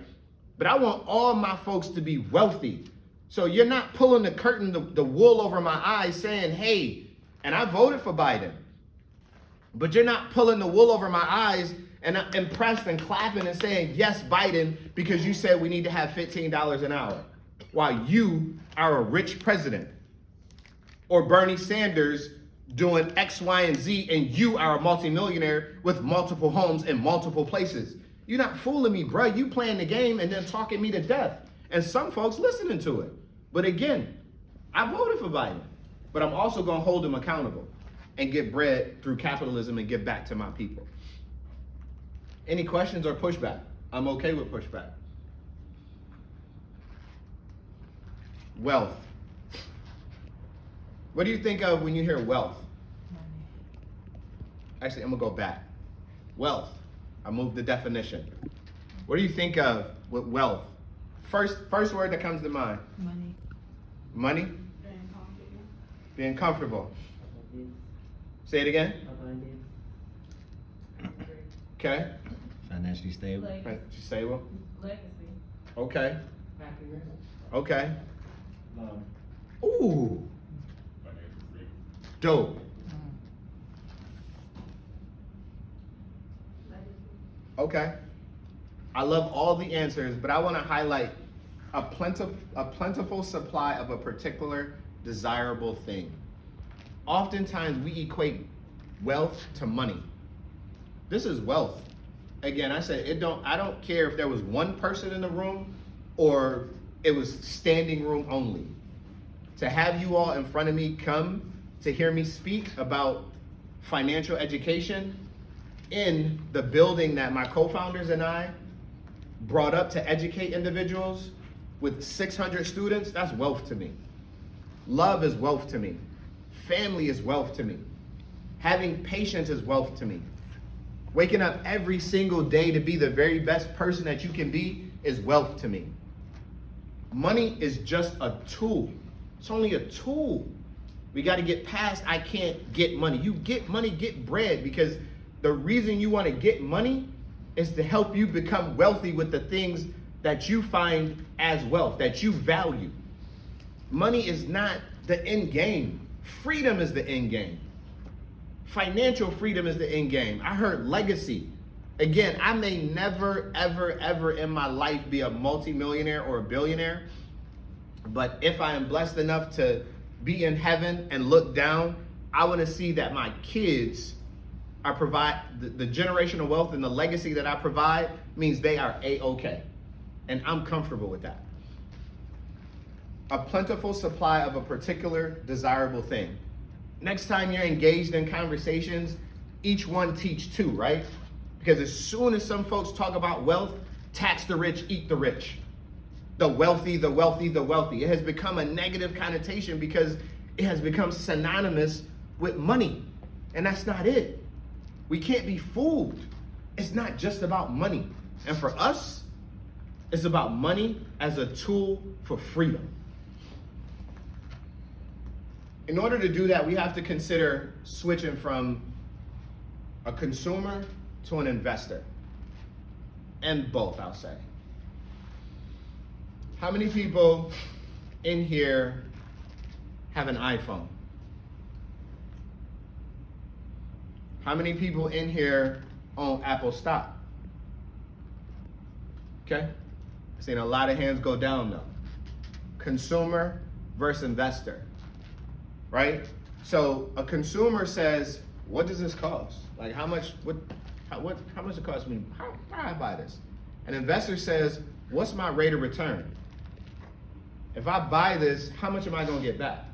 But I want all my folks to be wealthy. So you're not pulling the curtain, the wool over my eyes saying, hey, and I voted for Biden. But you're not pulling the wool over my eyes and I'm impressed and clapping and saying, yes, Biden, because you said we need to have $15 an hour. While you are a rich president. Or Bernie Sanders doing X, Y, and Z, and you are a multimillionaire with multiple homes in multiple places. You're not fooling me, bro. You playing the game and then talking me to death. And some folks listening to it. But again, I voted for Biden. But I'm also going to hold him accountable and get bread through capitalism and give back to my people. Any questions or pushback? I'm okay with pushback. Wealth. What do you think of when you hear wealth? Actually, I'm gonna go back. Wealth. I moved the definition. What do you think of with wealth? First word that comes to mind. Money. Money? Being comfortable. Being comfortable. Say it again. Okay. Financially stable. Financially stable. Legacy. Okay. Okay. Love. Ooh. Financial freedom. Dope. Okay. I love all the answers, but I want to highlight a plentiful supply of a particular desirable thing. Oftentimes we equate wealth to money. This is wealth. Again, I said I don't care if there was one person in the room or it was standing room only. To have you all in front of me come to hear me speak about financial education in the building that my co-founders and I brought up to educate individuals with 600 students, that's wealth to me. Love is wealth to me. Family is wealth to me. Having patience is wealth to me. Waking up every single day to be the very best person that you can be is wealth to me. Money is just a tool. It's only a tool. We got to get past, I can't get money. You get money, get bread, because the reason you want to get money is to help you become wealthy with the things that you find as wealth, that you value. Money is not the end game. Freedom is the end game. Financial freedom is the end game. I heard legacy. Again, I may never, ever, ever in my life be a multimillionaire or a billionaire, but if I am blessed enough to be in heaven and look down, I want to see that my kids are the generational wealth and the legacy that I provide means they are A-okay. And I'm comfortable with that. A plentiful supply of a particular desirable thing. Next time you're engaged in conversations, each one teach two, right? Because as soon as some folks talk about wealth, tax the rich, eat the rich. The wealthy, the wealthy, the wealthy. It has become a negative connotation because it has become synonymous with money. And that's not it. We can't be fooled. It's not just about money. And for us, it's about money as a tool for freedom. In order to do that, we have to consider switching from a consumer to an investor. And both, I'll say. How many people in here have an iPhone? How many people in here own Apple stock? Okay? I've seen a lot of hands go down though. Consumer versus investor, right? So a consumer says, what does this cost? Like how much it cost me? How do I buy this? An investor says, what's my rate of return? If I buy this, how much am I gonna get back?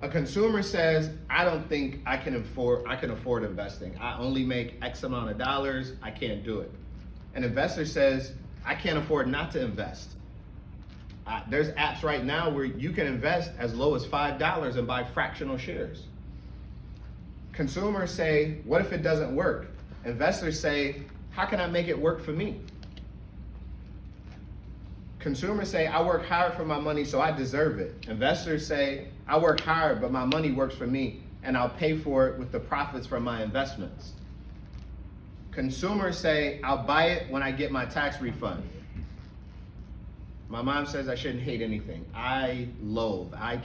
A consumer says, I don't think I can afford investing. I only make X amount of dollars, I can't do it. An investor says, I can't afford not to invest. There's apps right now where you can invest as low as $5 and buy fractional shares. Consumers say, what if it doesn't work? Investors say, how can I make it work for me? Consumers say, I work hard for my money, so I deserve it. Investors say, I work hard, but my money works for me, and I'll pay for it with the profits from my investments. Consumers say, I'll buy it when I get my tax refund. My mom says I shouldn't hate anything. I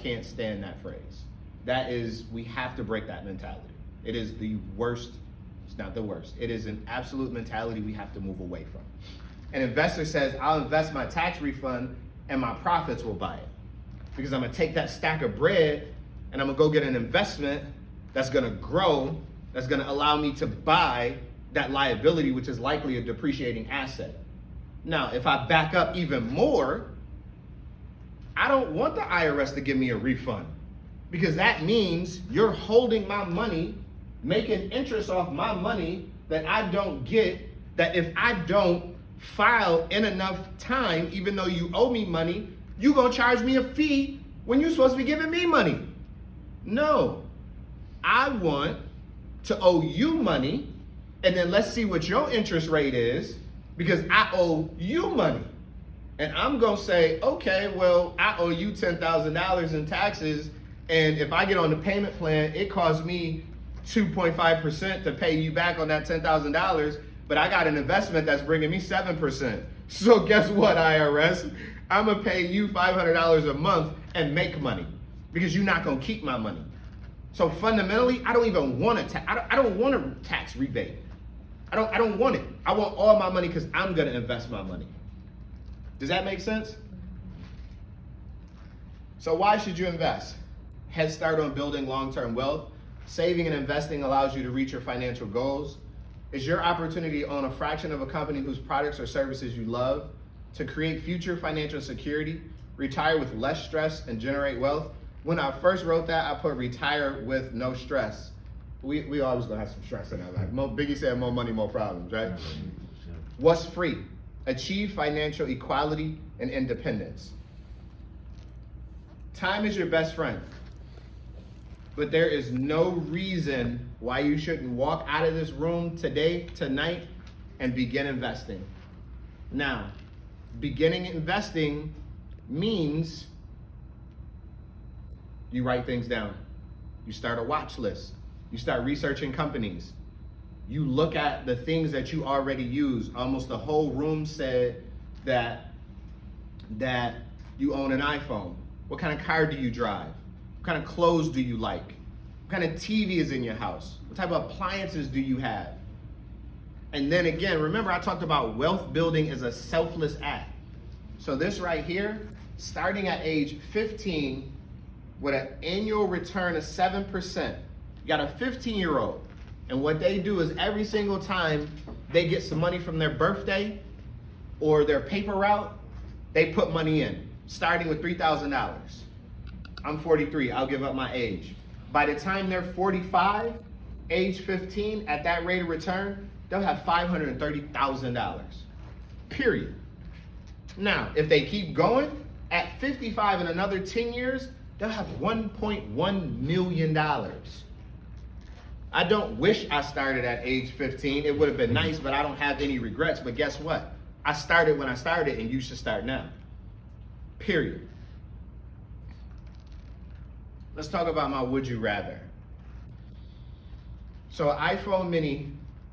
can't stand that phrase. That is, we have to break that mentality. It is the worst, it's not the worst. It is an absolute mentality we have to move away from. An investor says, I'll invest my tax refund and my profits will buy it. Because I'm gonna take that stack of bread and I'm gonna go get an investment that's gonna grow, that's gonna allow me to buy that liability, which is likely a depreciating asset. Now, if I back up even more, I don't want the IRS to give me a refund because that means you're holding my money, making interest off my money that I don't get, that if I don't file in enough time, even though you owe me money, you gonna charge me a fee when you're supposed to be giving me money. No, I want to owe you money, and then let's see what your interest rate is, because I owe you money. And I'm gonna say, okay, well, I owe you $10,000 in taxes, and if I get on the payment plan, it costs me 2.5% to pay you back on that $10,000, but I got an investment that's bringing me 7%. So guess what, IRS? I'm gonna pay you $500 a month and make money because you're not gonna keep my money. So fundamentally, I don't even want I don't want a tax rebate. I don't want it. I want all my money because I'm gonna invest my money. Does that make sense? So why should you invest? Head start on building long-term wealth. Saving and investing allows you to reach your financial goals. It's your opportunity to own a fraction of a company whose products or services you love, to create future financial security, retire with less stress, and generate wealth. When I first wrote that, I put retire with no stress. We always gonna have some stress in our life. Biggie said more money, more problems, right? What's free? Achieve financial equality and independence. Time is your best friend, but there is no reason why you shouldn't walk out of this room today, tonight, and begin investing. Now, beginning investing means you write things down. You start a watch list. You start researching companies. You look at the things that you already use. Almost the whole room said that you own an iPhone. What kind of car do you drive? What kind of clothes do you like? What kind of TV is in your house? What type of appliances do you have? And then again, remember I talked about wealth building is a selfless act. So this right here, starting at age 15 with an annual return of 7%, you got a 15-year-old, and what they do is every single time they get some money from their birthday or their paper route, they put money in, starting with $3,000. I'm 43, I'll give up my age. By the time they're 45, age 15, at that rate of return, they'll have $530,000, period. Now, if they keep going, at 55 in another 10 years, they'll have $1.1 million. I don't wish I started at age 15. It would have been nice, but I don't have any regrets. But guess what? I started when I started, and you should start now. Period. Let's talk about my would you rather. So iPhone mini,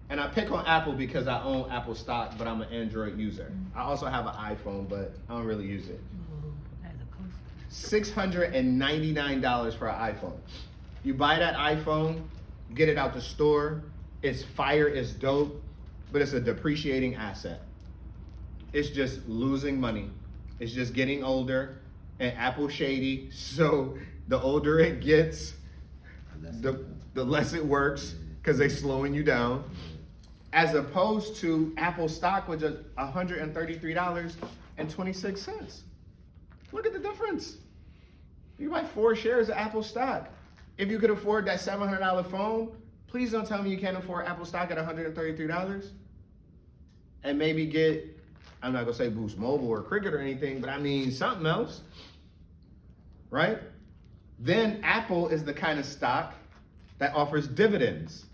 and I pick on Apple because I own Apple stock, but I'm an Android user. I also have an iPhone, but I don't really use it. $699 for an iPhone. You buy that iPhone, get it out the store, it's fire, it's dope, but it's a depreciating asset. It's just losing money. It's just getting older, and Apple shady, so the older it gets, the less it works, because they're slowing you down. As opposed to Apple stock, which is $133.26. Look at the difference. You buy 4 shares of Apple stock. If you could afford that $700 phone, please don't tell me you can't afford Apple stock at $133. And maybe get, I'm not gonna say Boost Mobile or Cricket or anything, but I mean something else, right? Then Apple is the kind of stock that offers dividends.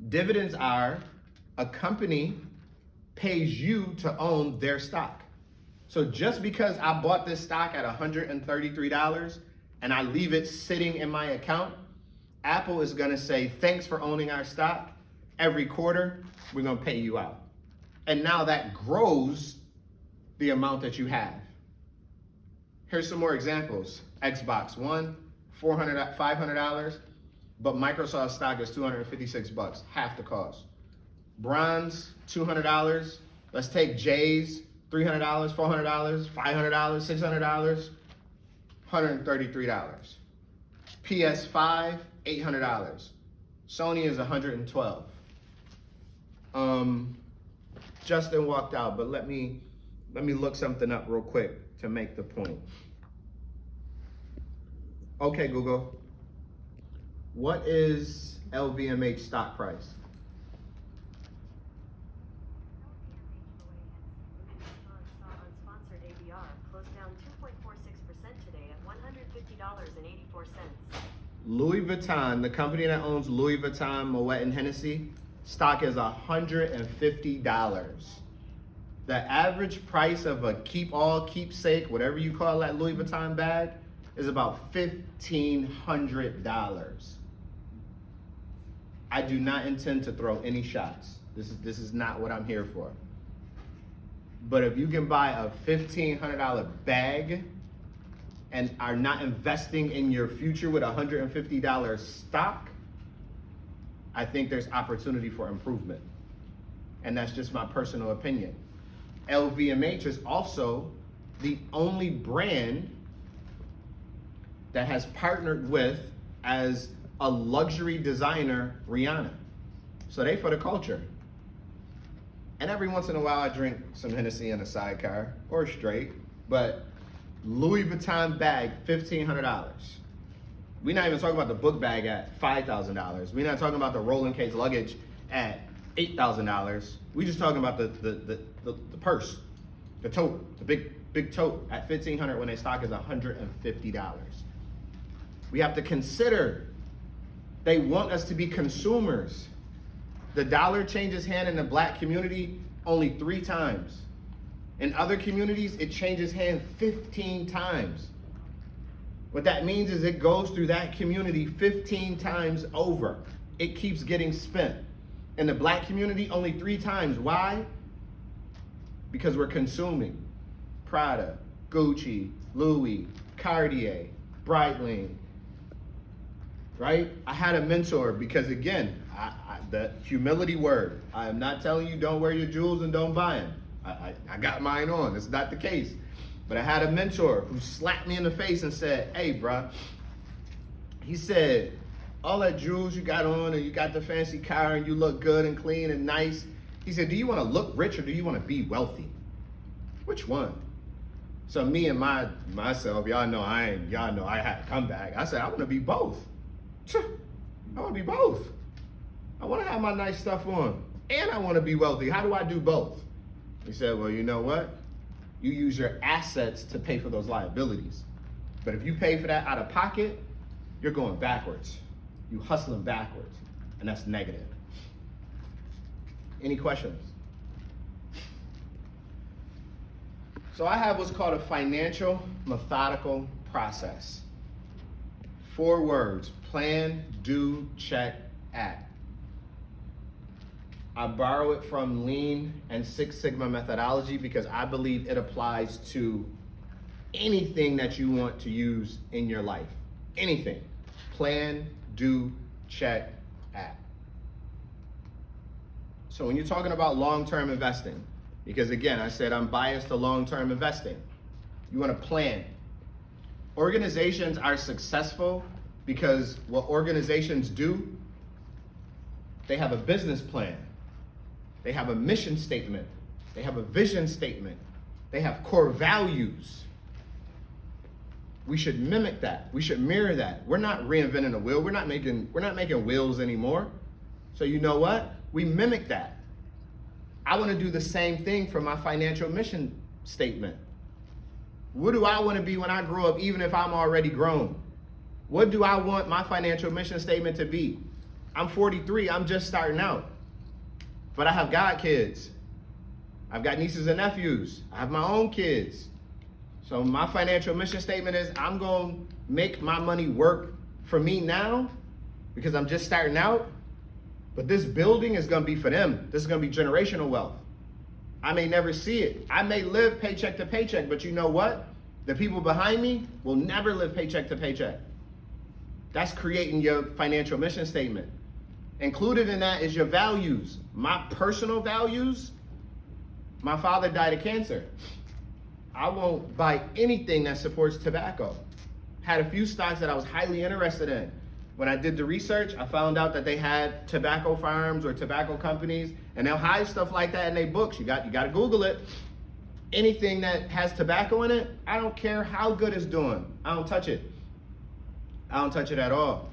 Dividends are a company pays you to own their stock. So just because I bought this stock at $133 and I leave it sitting in my account, Apple is gonna say, thanks for owning our stock. Every quarter, we're gonna pay you out. And now that grows the amount that you have. Here's some more examples. Xbox One, $500, but Microsoft stock is $256, half the cost. Bronze, $200. Let's take J's, $300, $400, $500, $600, $133. PS5, $800. Sony is $112. Justin walked out, but let me look something up real quick to make the point. Okay, Google. What is LVMH stock price? Unsponsored ABR closed down 2.46% today at $150.84. Louis Vuitton, the company that owns Louis Vuitton, Moet and Hennessy, stock is $150. The average price of a keepsake, whatever you call that Louis Vuitton bag, is about $1,500. I do not intend to throw any shots. This is not what I'm here for. But if you can buy a $1,500 bag and are not investing in your future with $150 stock, I think there's opportunity for improvement. And that's just my personal opinion. LVMH is also the only brand that has partnered with, as a luxury designer, Rihanna. So they for the culture. And every once in a while I drink some Hennessy in a sidecar, or straight, but Louis Vuitton bag, $1,500. We're not even talking about the book bag at $5,000. We're not talking about the rolling case luggage at $8,000. We're just talking about the purse, the tote, the big tote at $1,500 when their stock is $150. We have to consider they want us to be consumers. The dollar changes hand in the black community only 3 times. In other communities, it changes hand 15 times. What that means is it goes through that community 15 times over. It keeps getting spent. In the black community, only 3 times. Why? Because we're consuming Prada, Gucci, Louis, Cartier, Breitling, right? I had a mentor because, again, the humility word. I am not telling you don't wear your jewels and don't buy them. I got mine on. It's not the case. But I had a mentor who slapped me in the face and said, hey, bruh, he said, all that jewels you got on and you got the fancy car and you look good and clean and nice. He said, do you want to look rich or do you want to be wealthy? Which one? So me and myself, y'all know I had a comeback. I said, I want to be both. I want to be both. I want to have my nice stuff on and I want to be wealthy. How do I do both? He said, well, you know what? You use your assets to pay for those liabilities. But if you pay for that out of pocket, you're going backwards. You hustling backwards, and that's negative. Any questions? So I have what's called a financial methodical process. 4 words: plan, do, check, act. I borrow it from Lean and Six Sigma methodology because I believe it applies to anything that you want to use in your life. Anything. Plan, do, check, act. So when you're talking about long-term investing, because again, I said I'm biased to long-term investing, you want to plan. Organizations are successful because what organizations do, they have a business plan. They have a mission statement. They have a vision statement. They have core values. We should mimic that. We should mirror that. We're not reinventing the wheel. We're not making wheels anymore. So you know what? We mimic that. I want to do the same thing for my financial mission statement. What do I want to be when I grow up, even if I'm already grown? What do I want my financial mission statement to be? I'm 43. I'm just starting out. But I have godkids. I've got nieces and nephews. I have my own kids. So my financial mission statement is I'm going to make my money work for me now because I'm just starting out. But this building is going to be for them. This is going to be generational wealth. I may never see it. I may live paycheck to paycheck, but you know what? The people behind me will never live paycheck to paycheck. That's creating your financial mission statement. Included in that is your values. My personal values, my father died of cancer. I won't buy anything that supports tobacco. Had a few stocks that I was highly interested in. When I did the research, I found out that they had tobacco farms or tobacco companies, and they'll hide stuff like that in their books. You got to Google it. Anything that has tobacco in it, I don't care how good it's doing. I don't touch it. I don't touch it at all.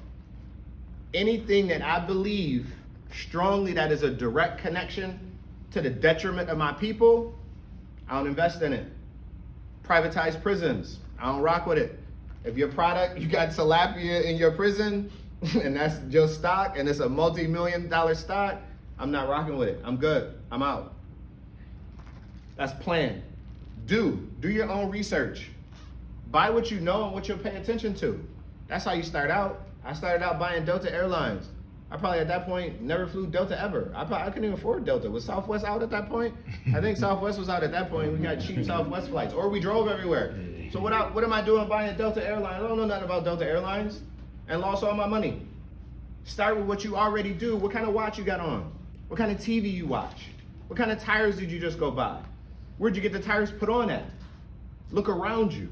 Anything that I believe strongly that is a direct connection to the detriment of my people, I don't invest in it. Privatized prisons, I don't rock with it. If your product, you got tilapia in your prison, and that's your stock, and it's a multi-million-dollar stock, I'm not rocking with it. I'm good. I'm out. That's plan. Do your own research. Buy what you know and what you'll pay attention to. That's how you start out. I started out buying Delta Airlines. I probably at that point never flew Delta ever. I couldn't even afford Delta. Was Southwest out at that point? I think Southwest was out at that point. We got cheap Southwest flights, or we drove everywhere. So what am I doing buying Delta Airlines? I don't know nothing about Delta Airlines, and lost all my money. Start with what you already do. What kind of watch you got on? What kind of TV you watch? What kind of tires did you just go buy? Where'd you get the tires put on at? Look around you.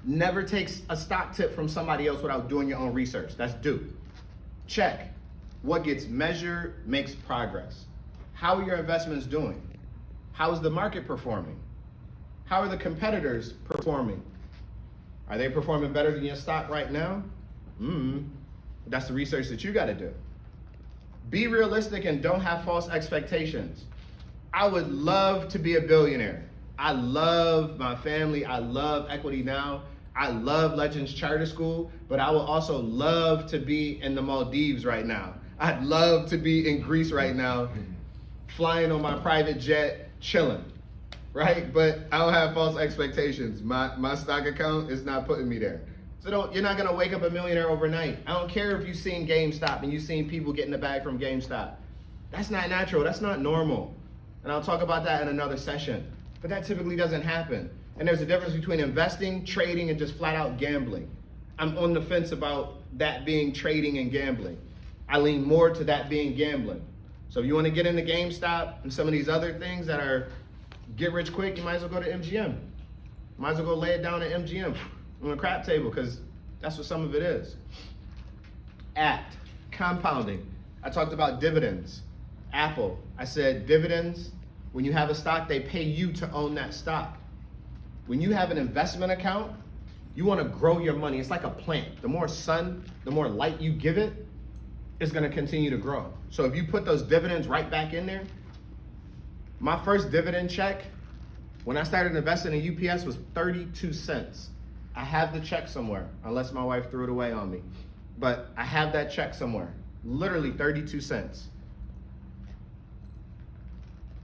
Never take a stock tip from somebody else without doing your own research. That's do. Check. What gets measured makes progress. How are your investments doing? How is the market performing? How are the competitors performing? Are they performing better than your stock right now? That's the research that you got to do. Be realistic and don't have false expectations. I would love to be a billionaire. I love my family. I love EquityNow. I love Legends Charter School, but I would also love to be in the Maldives right now. I'd love to be in Greece right now, flying on my private jet, chilling, right? But I don't have false expectations. My stock account is not putting me there. So you're not gonna wake up a millionaire overnight. I don't care if you've seen GameStop and you've seen people getting the bag from GameStop. That's not natural, that's not normal. And I'll talk about that in another session. But that typically doesn't happen. And there's a difference between investing, trading, and just flat out gambling. I'm on the fence about that being trading and gambling. I lean more to that being gambling. So if you want to get into GameStop and some of these other things that are get rich quick, you might as well go to MGM. Might as well go lay it down at MGM on a crap table, because that's what some of it is. Act, compounding. I talked about dividends. Apple, I said dividends, when you have a stock, they pay you to own that stock. When you have an investment account, you want to grow your money. It's like a plant. The more sun, the more light you give it, it's going to continue to grow. So if you put those dividends right back in there, my first dividend check, when I started investing in UPS, was 32 cents. I have the check somewhere, unless my wife threw it away on me. But I have that check somewhere, literally 32 cents.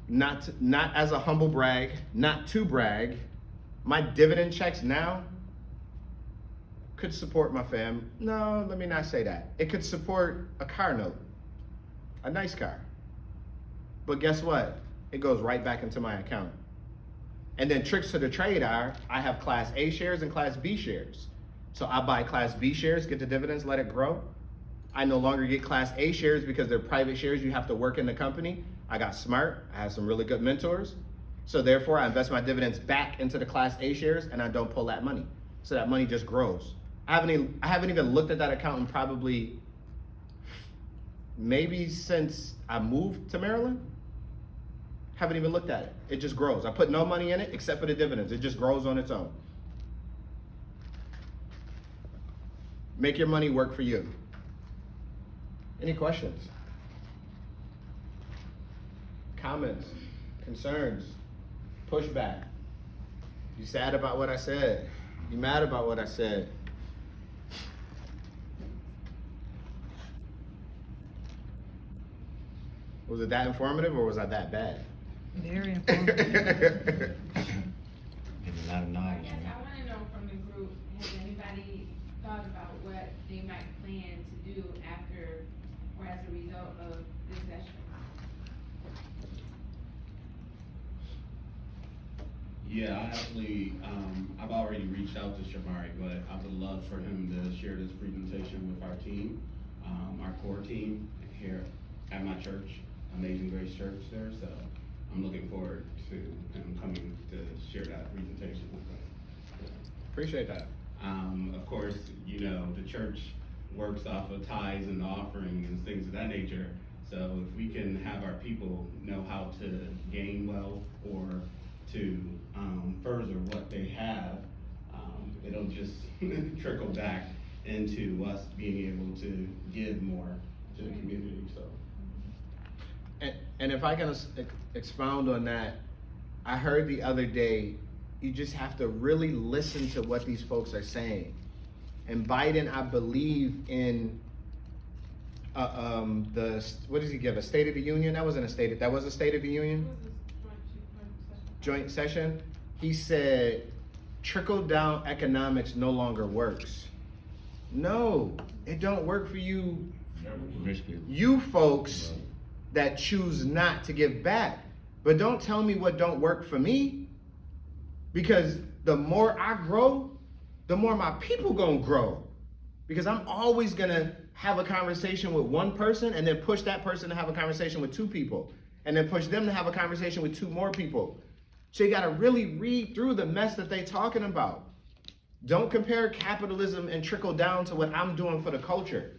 Not as a humble brag, not to brag, my dividend checks now could support my fam. No, let me not say that. It could support a car note, a nice car. But guess what? It goes right back into my account. And then tricks to the trade are, I have Class A shares and Class B shares. So I buy Class B shares, get the dividends, let it grow. I no longer get Class A shares because they're private shares. You have to work in the company. I got smart. I have some really good mentors. So therefore, I invest my dividends back into the Class A shares, and I don't pull that money. So that money just grows. I haven't even looked at that account in probably maybe since I moved to Maryland. Haven't even looked at it. It just grows. I put no money in it except for the dividends. It just grows on its own. Make your money work for you. Any questions? Comments? Concerns? Pushback? You sad about what I said? You mad about what I said? Was it that informative or was I that bad? Very informative. Getting a lot of knowledge. Yes, I wanna know from the group, has anybody thought about what they might plan to do after or as a result of this session? Yeah, I actually, I've already reached out to Shomari, but I would love for him to share this presentation with our team, our core team here at my church, Amazing Grace Church there, so I'm looking forward to him coming to share that presentation with us. Appreciate that. Of course, you know, the church works off of tithes and offering and things of that nature, so if we can have our people know how to gain wealth or to further what they have, it'll just trickle back into us being able to give more to the community, so. And if I can expound on that, I heard the other day, you just have to really listen to what these folks are saying. And Biden, I believe in what does he give, a State of the Union? That was a State of the Union? joint session, he said, trickle-down economics no longer works. No, it don't work for you, Rich people. you folks that choose not to give back. But don't tell me what don't work for me, because the more I grow, the more my people gonna grow. Because I'm always gonna have a conversation with one person and then push that person to have a conversation with 2 people, and then push them to have a conversation with 2 more people. So you gotta really read through the mess that they talking about. Don't compare capitalism and trickle down to what I'm doing for the culture.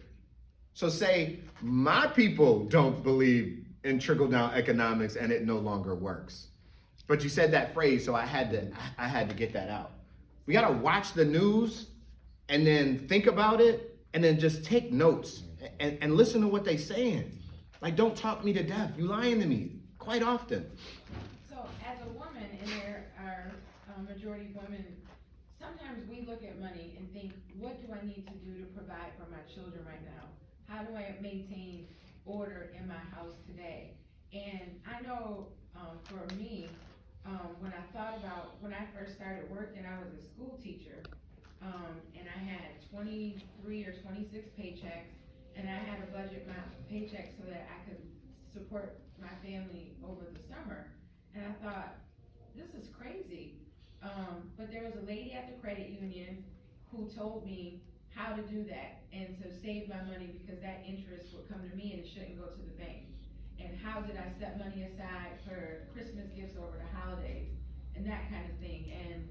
So say my people don't believe in trickle down economics and it no longer works. But you said that phrase, so I had to get that out. We gotta watch the news and then think about it and then just take notes and listen to what they saying. Like, don't talk me to death. You lying to me quite often. So as a woman, and there are a majority of women, sometimes we look at money and think, what do I need to do to provide for my children right now? How do I maintain order in my house today? And I know, for me, when I thought about, when I first started working, I was a school teacher, and I had 23 or 26 paychecks, and I had to budget my paychecks so that I could support my family over the summer. And I thought, this is crazy. But there was a lady at the credit union who told me how to do that and to save my money, because that interest would come to me and it shouldn't go to the bank. And how did I set money aside for Christmas gifts over the holidays and that kind of thing. And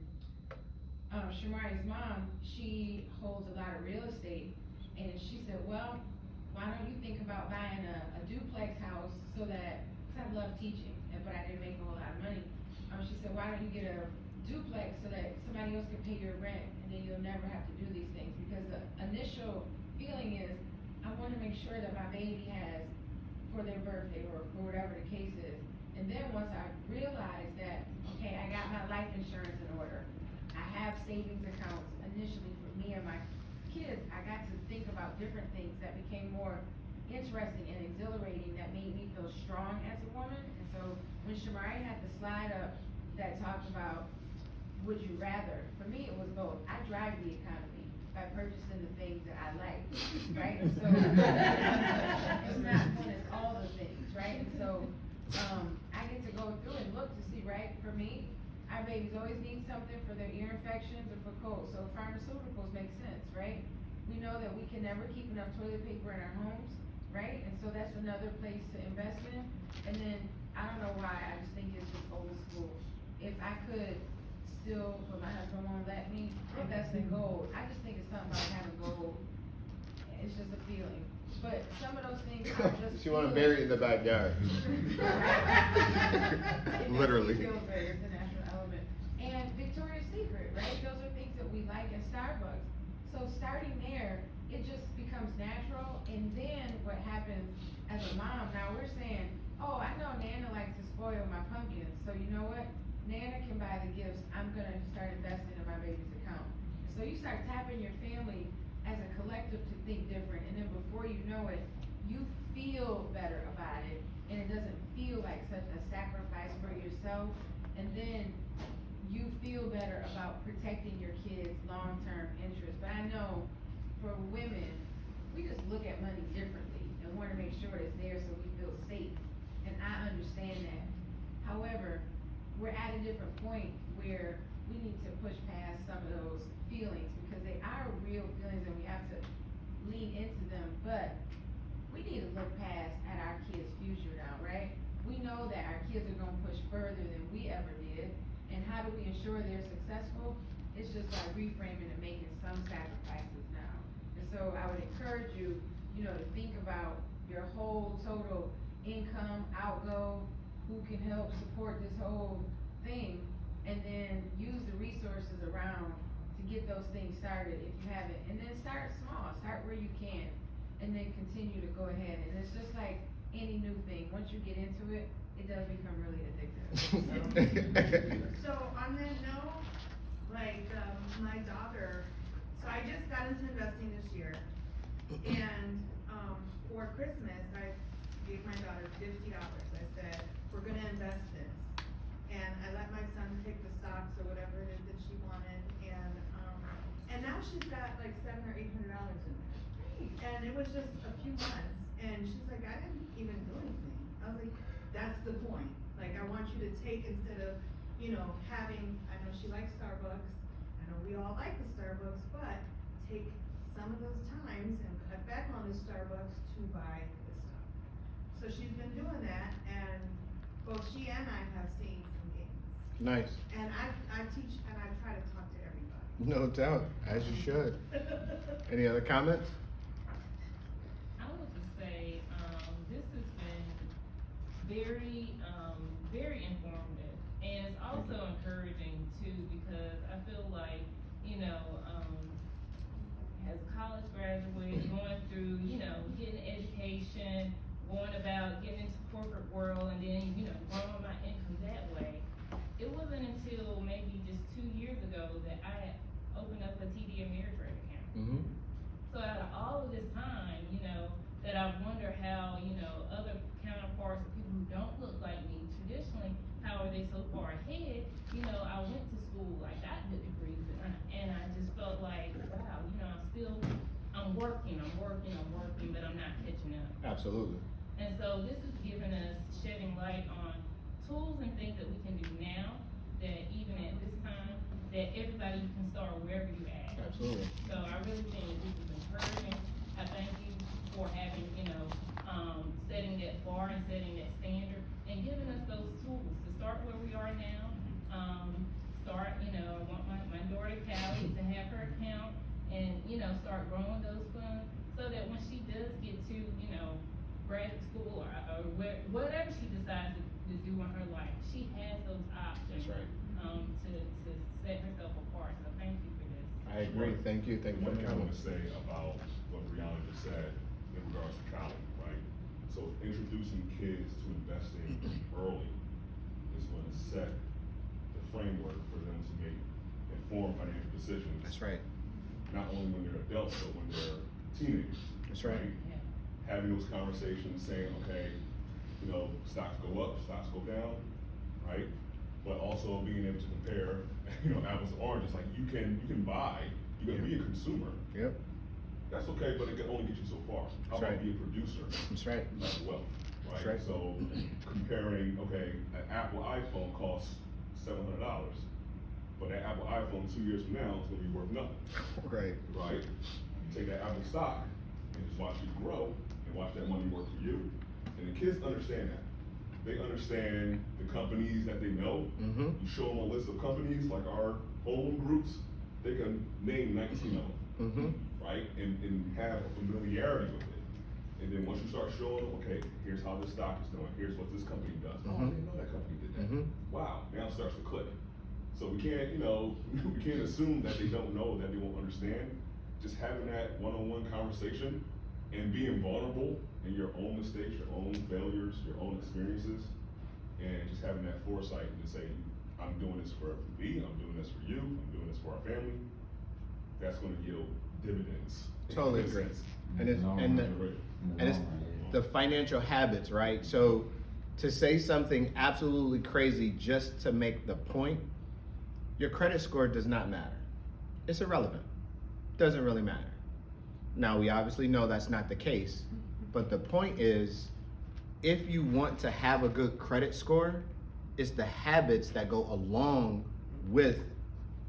Shomari's mom, she holds a lot of real estate, and she said, well, why don't you think about buying a duplex house so that, cause I love teaching, but I didn't make a whole lot of money. She said, why don't you get a duplex so that somebody else can pay your rent, and then you'll never have to do these things. Because the initial feeling is, I wanna make sure that my baby has, for their birthday or for whatever the case is. And then once I realized that, okay, I got my life insurance in order, I have savings accounts initially for me and my kids, I got to think about different things that became more interesting and exhilarating, that made me feel strong as a woman. And so when Shomari had the slide up that talked about, would you rather, for me it was both. I drive the economy by purchasing the things that I like, right? And so it's not when it's all the things, right? And so I get to go through and look to see, right? For me, our babies always need something for their ear infections or for colds, so pharmaceuticals make sense, right? We know that we can never keep enough toilet paper in our homes, right? And so that's another place to invest in. And then, I don't know why, I just think it's just old school. If I could still, but my husband won't let me, invest in gold, I just think it's something about having gold. It's just a feeling. But some of those things are just. She wanna bury it in the backyard. Literally. It makes me feel good, it's a natural element. And Victoria's Secret, right? Those are things that we like in Starbucks. So starting there, it just becomes natural. And then what happens as a mom, now we're saying, oh, I know Nana likes to spoil my pumpkins, so you know what? Nana can buy the gifts, I'm gonna start investing in my baby's account. So you start tapping your family as a collective to think different, and then before you know it, you feel better about it, and it doesn't feel like such a sacrifice for yourself, and then you feel better about protecting your kids' long-term interests. But I know for women, we just look at money differently and wanna make sure it's there so we feel safe, and I understand that. However, we're at a different point where we need to push past some of those feelings, because they are real feelings and we have to lean into them, but we need to look past at our kids' future now, right? We know that our kids are gonna push further than we ever did, and how do we ensure they're successful? It's just by reframing and making some sacrifices now. And so I would encourage you, to think about your whole total income, outgo, who can help support this whole thing, and then use the resources around to get those things started if you haven't. And then start small, start where you can, and then continue to go ahead. And it's just like any new thing, once you get into it, it does become really addictive. So on that note, my daughter, so I just got into investing this year, and for Christmas, I gave my daughter $50. I said, we're gonna invest this, and I let my now she's got like $700 or $800 in there. And it was just a few months, and she's like, I didn't even do anything. I was like, that's the point. Like, I want you to take, instead of, having, I know she likes Starbucks, I know we all like the Starbucks, but take some of those times and cut back on the Starbucks to buy the stuff. So she's been doing that, and both she and I have seen some gains. Nice. And I teach, and I try to talk to everybody. No doubt, as you should. Any other comments? I would just say, this has been very, very informative, and it's also encouraging too, because I feel like, as a college graduate, going through, getting education, going about getting into corporate world, and then, growing my income that way, it wasn't until maybe just 2 years ago that I opened up a TD Ameritrade account. Mm-hmm. So out of all of this time, that I wonder how, other counterparts, or people who don't look like me traditionally, how are they so far ahead? I went to school, I got good degrees, and I just felt like, wow, I'm working, but I'm not catching up. Absolutely. And so this is giving us, shedding light on tools and things that we can do now, that even at this time, that everybody can start wherever you're at. Absolutely. So I really think this is encouraging. I thank you for having, setting that bar and setting that standard and giving us those tools to start where we are now. I want my daughter Callie to have her account and, start growing those funds so that when she does get to, graduate school or whatever she decides to do in her life, she has those options. That's right. To set herself apart. So thank you for this. I agree. Thank you. Thank you for One the thing I want comments. to say about what Brianna just said in regards to college, right? So introducing kids to investing early is going to set the framework for them to make informed financial decisions. That's right. Not only when they're adults, but when they're teenagers. That's right. Yeah. Having those conversations, saying, okay, stocks go up, stocks go down, right? But also being able to compare, apples to oranges. Like you can buy, you can be a consumer. Yep. That's okay, but it can only get you so far. How That's about right. be a producer That's right. of wealth, right? That's right. So comparing, okay, an Apple iPhone costs $700, but that Apple iPhone 2 years from now is gonna be worth nothing, Right. right? You take that Apple stock and just watch it grow and watch that money work for you. And the kids understand that. They understand the companies that they know. Mm-hmm. You show them a list of companies like our own groups, they can name 19 of them, Mm-hmm. right? And have a familiarity with it. And then once you start showing them, okay, here's how this stock is doing, here's what this company does. Oh, I didn't know that company did that. Mhm. Wow, now it starts to click. So we can't, we can't assume that they don't know, that they won't understand. Just having that one-on-one conversation and being vulnerable in your own mistakes, your own failures, your own experiences, and just having that foresight to say, I'm doing this for me, I'm doing this for you, I'm doing this for our family. That's gonna yield dividends. Totally agree. And it's Right. the financial habits, right? So to say something absolutely crazy just to make the point, your credit score does not matter. It's irrelevant. Doesn't really matter. Now, we obviously know that's not the case, but the point is, if you want to have a good credit score, it's the habits that go along with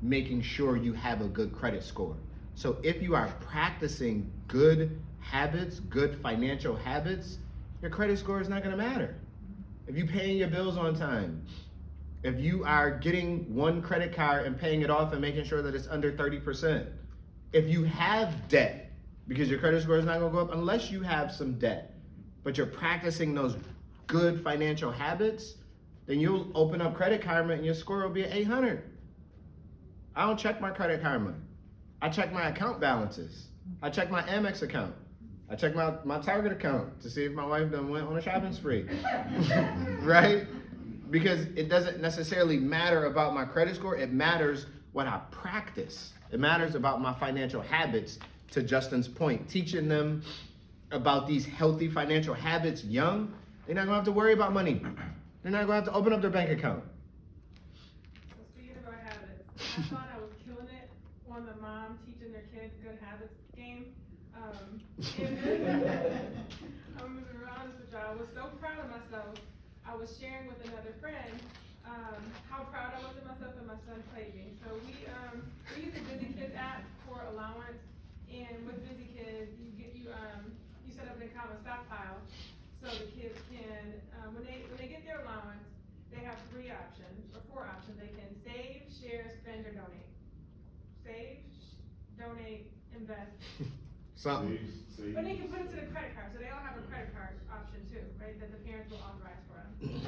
making sure you have a good credit score. So if you are practicing good habits, good financial habits, your credit score is not gonna matter. If you're paying your bills on time, if you are getting one credit card and paying it off and making sure that it's under 30%, if you have debt, because your credit score is not gonna go up unless you have some debt, but you're practicing those good financial habits, then you'll open up Credit Karma and your score will be at 800. I don't check my Credit Karma. I check my account balances. I check my Amex account. I check my Target account to see if my wife done went on a shopping spree, right? Because it doesn't necessarily matter about my credit score. It matters what I practice. It matters about my financial habits, to Justin's point. Teaching them about these healthy financial habits young, they're not gonna have to worry about money. They're not gonna have to open up their bank account. So speaking about habits, I thought I was killing it on on the mom teaching their kid good habits game. I'm gonna be real honest with y'all. I was so proud of myself. I was sharing with another friend how proud I was of myself, and my son played me. So we use the Busy Kids app for allowance, and with Busy Kids, you set up an common stockpile, so the kids can when they get their allowance, they have 4 options. They can save, share, spend, or donate. Save, donate, invest. Something. But they can put it to the credit card, so they all have a credit card option too, right, that the parents will authorize for them.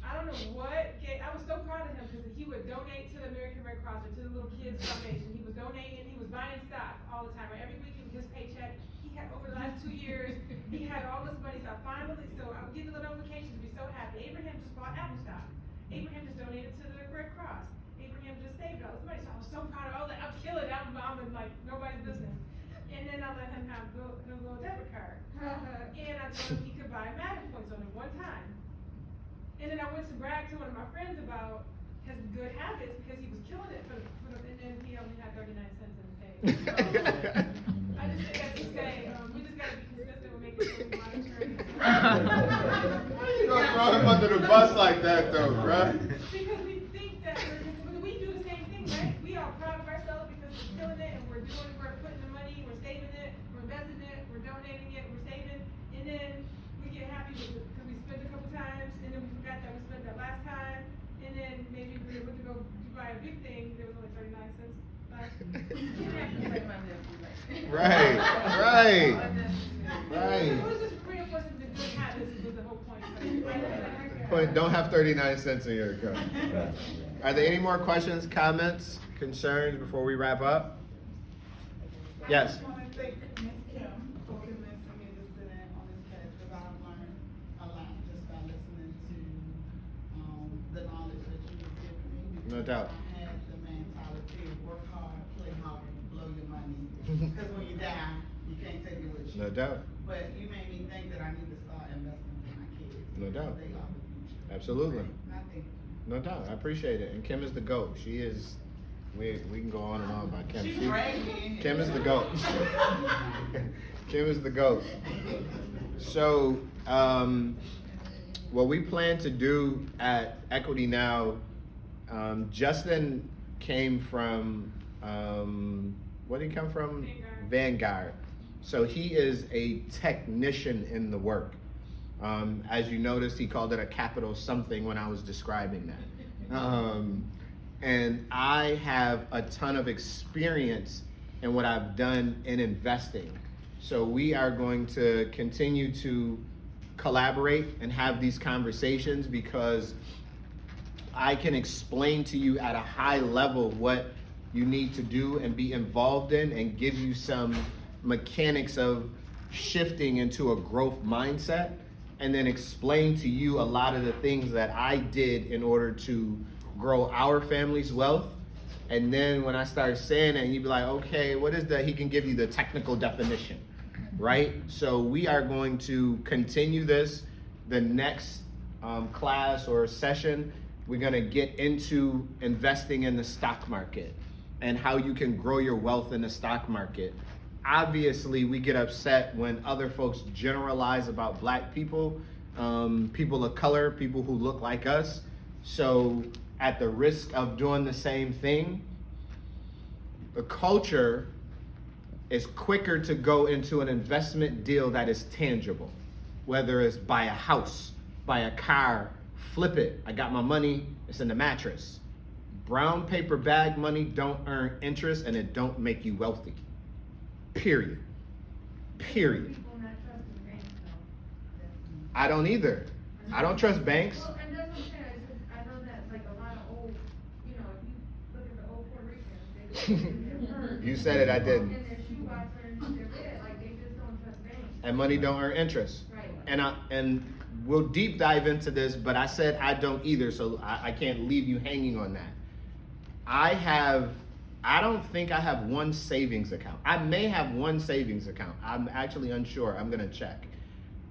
I don't know I was so proud of him, because he would donate to the American Red Cross or to the little kids foundation. He was donating, he was buying stock all the time, right? Every week his paycheck, he had over the last 2 years, he had all this money, so I would get the little notifications, be so happy. Abraham just bought Apple stock. Abraham just donated to the Red Cross. Abraham just saved all this money, so I was so proud of it. I was like, I'm killing it, I'm in like nobody's business. And then I let him have his little debit card. And I told him he could buy Madden points on it one time. And then I went to brag to one of my friends about his good habits, because he was killing it for them, and then he only had 39 cents in his savings. So, I just think that's to say, we just gotta be consistent with making sure we monitor it. You don't throw him under the bus like that though, right? Because we think that we do the same thing, right? We are proud of ourselves because we're killing it, and we're putting the money, we're saving it, we're investing it, we're donating it, we're saving, and then we get happy with it because we spent a couple times, and then we forgot that we spent that last time, and then maybe we were able to go buy a big thing, there was only 39 cents left. Right. So it was just reinforcing the good habits was the whole point. But don't have 39 cents in your account. Are there any more questions, comments, concerns before we wrap up? Yes. I just want to thank Ms. Kim for convincing me to sit in on this class, because I've learned a lot just by listening to the knowledge that you have given me. No doubt. I had the mentality of work hard, play hard, blow your money, because when you die, you can't take it with you. No doubt. But you made me think that I need to start investing in my kids. No doubt. They are the future. Absolutely. And I think No doubt. I appreciate it. And Kim is the GOAT. She is, we can go on and on about Kim. she dragged me in here. Kim is the GOAT. Kim is the GOAT. So, what we plan to do at EquityNow, Justin came from, where did he come from? Vanguard. So he is a technician in the work. As you noticed, he called it a capital something when I was describing that. And I have a ton of experience in what I've done in investing. So we are going to continue to collaborate and have these conversations, because I can explain to you at a high level what you need to do and be involved in, and give you some mechanics of shifting into a growth mindset, and then explain to you a lot of the things that I did in order to grow our family's wealth. And then when I start saying it, you'd be like, okay, what is that? He can give you the technical definition, right? So we are going to continue this. The next class or session, we're gonna get into investing in the stock market and how you can grow your wealth in the stock market. Obviously, we get upset when other folks generalize about Black people, people of color, people who look like us. So at the risk of doing the same thing, the culture is quicker to go into an investment deal that is tangible, whether it's buy a house, buy a car, flip it. I got my money, it's in the mattress. Brown paper bag money don't earn interest, and it don't make you wealthy. Period. Period. People not trusting banks though. I don't either. I don't trust banks. Well, and that's what I'm saying, it's just, I know that like a lot of old, you know, if you look at the old Puerto Ricans, they're hurt. You said it, I didn't. And their shoebox and their bed, like they just don't trust banks. And money don't earn interest. Right. And we'll deep dive into this, but I said I don't either, so I can't leave you hanging on that. I don't think I have one savings account. I may have one savings account. I'm actually unsure. I'm gonna check.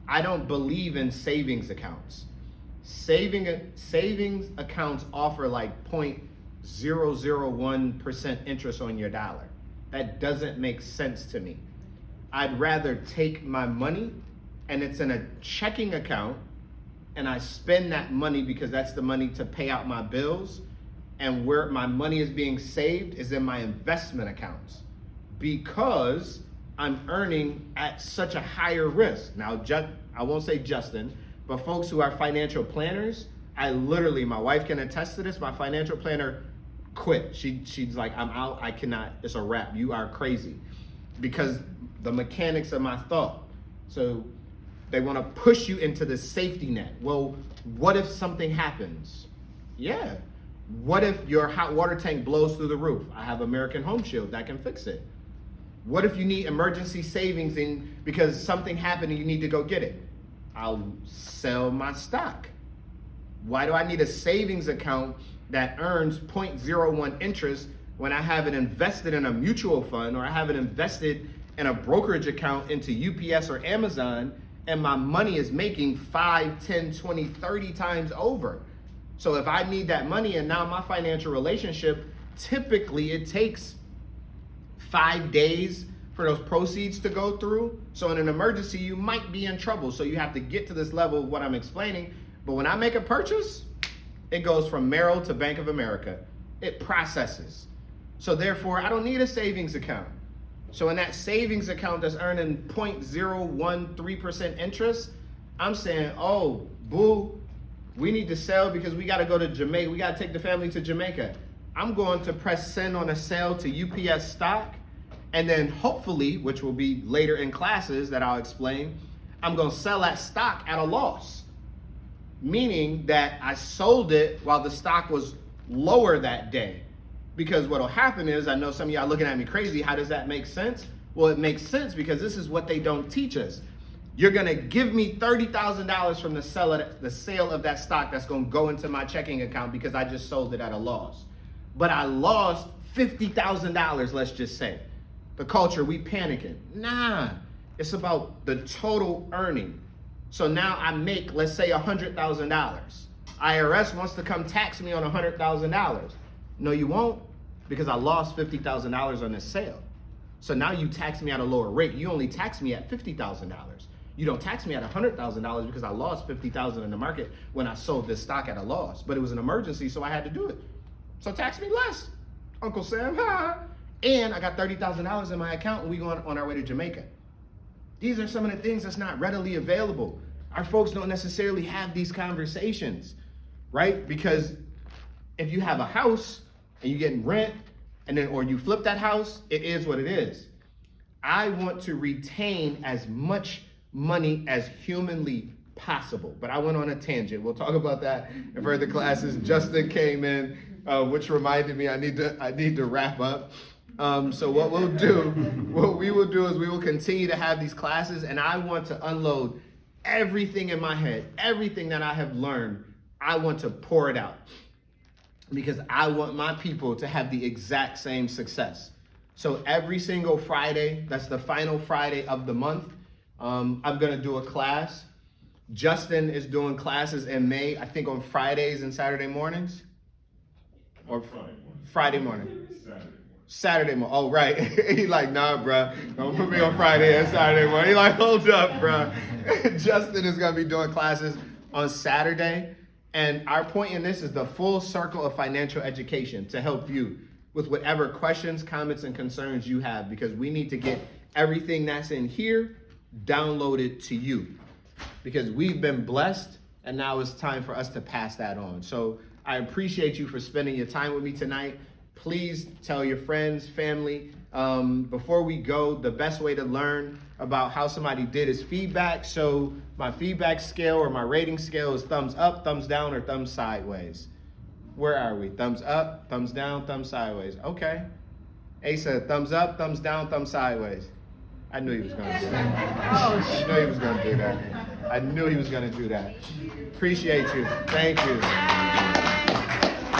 I don't believe in savings accounts. Savings accounts offer like 0.001% interest on your dollar. That doesn't make sense to me. I'd rather take my money and it's in a checking account and I spend that money because that's the money to pay out my bills, and where my money is being saved is in my investment accounts because I'm earning at such a higher risk. Now, I won't say Justin, but folks who are financial planners, my wife can attest to this, my financial planner quit. She's like, I'm out, I cannot, it's a wrap, you are crazy. Because the mechanics of my thought. So they want to push you into the safety net. Well, what if something happens? Yeah. What if your hot water tank blows through the roof? I have American Home Shield that can fix it. What if you need emergency savings because something happened and you need to go get it? I'll sell my stock. Why do I need a savings account that earns 0.01 interest when I have it invested in a mutual fund, or I have it invested in a brokerage account into UPS or Amazon, and my money is making 5, 10, 20, 30 times over? So if I need that money, and now my financial relationship, typically it takes 5 days for those proceeds to go through. So in an emergency, you might be in trouble. So you have to get to this level of what I'm explaining. But when I make a purchase, it goes from Merrill to Bank of America. It processes. So therefore, I don't need a savings account. So in that savings account that's earning 0.013% interest, I'm saying, oh, boo, we need to sell because we got to go to Jamaica. We got to take the family to Jamaica. I'm going to press send on a sale to UPS stock. And then hopefully, which will be later in classes that I'll explain, I'm going to sell that stock at a loss. Meaning that I sold it while the stock was lower that day. Because what'll happen is, I know some of y'all looking at me crazy, how does that make sense? Well, it makes sense because this is what they don't teach us. You're gonna give me $30,000 from the sale of that stock that's gonna go into my checking account because I just sold it at a loss. But I lost $50,000, let's just say. The culture, we panicking. Nah, it's about the total earning. So now I make, let's say, $100,000. IRS wants to come tax me on $100,000. No, you won't, because I lost $50,000 on this sale. So now you tax me at a lower rate. You only tax me at $50,000. You don't tax me at $100,000 because I lost $50,000 in the market when I sold this stock at a loss. But it was an emergency, so I had to do it. So tax me less, Uncle Sam. And I got $30,000 in my account, and we going on our way to Jamaica. These are some of the things that's not readily available. Our folks don't necessarily have these conversations, right? Because if you have a house and you get rent, or you flip that house, it is what it is. I want to retain as much money as humanly possible. But I went on a tangent. We'll talk about that in further classes. Justin came in, which reminded me I need to wrap up. So what we will do is we will continue to have these classes, and I want to unload everything in my head, everything that I have learned. I want to pour it out because I want my people to have the exact same success. So every single Friday, that's the final Friday of the month, I'm gonna do a class. Justin is doing classes in May, I think on Fridays and Saturday mornings? Or Friday morning. Saturday morning. Oh, right. He like, nah, bruh. Don't put me on Friday and Saturday morning. He like, hold up, bruh. Justin is going to be doing classes on Saturday. And our point in this is the full circle of financial education to help you with whatever questions, comments, and concerns you have, because we need to get everything that's in here downloaded to you, because we've been blessed and now it's time for us to pass that on. So I appreciate you for spending your time with me tonight. Please tell your friends, family. Before we go, the best way to learn about how somebody did is feedback. So my feedback scale or my rating scale is thumbs up, thumbs down, or thumbs sideways. Where are we? Thumbs up, thumbs down, thumbs sideways. Okay. A said thumbs up, thumbs down, thumbs sideways. I knew he was going to do that. I knew he was going to do that. I knew he was going to do that. Appreciate you. Thank you.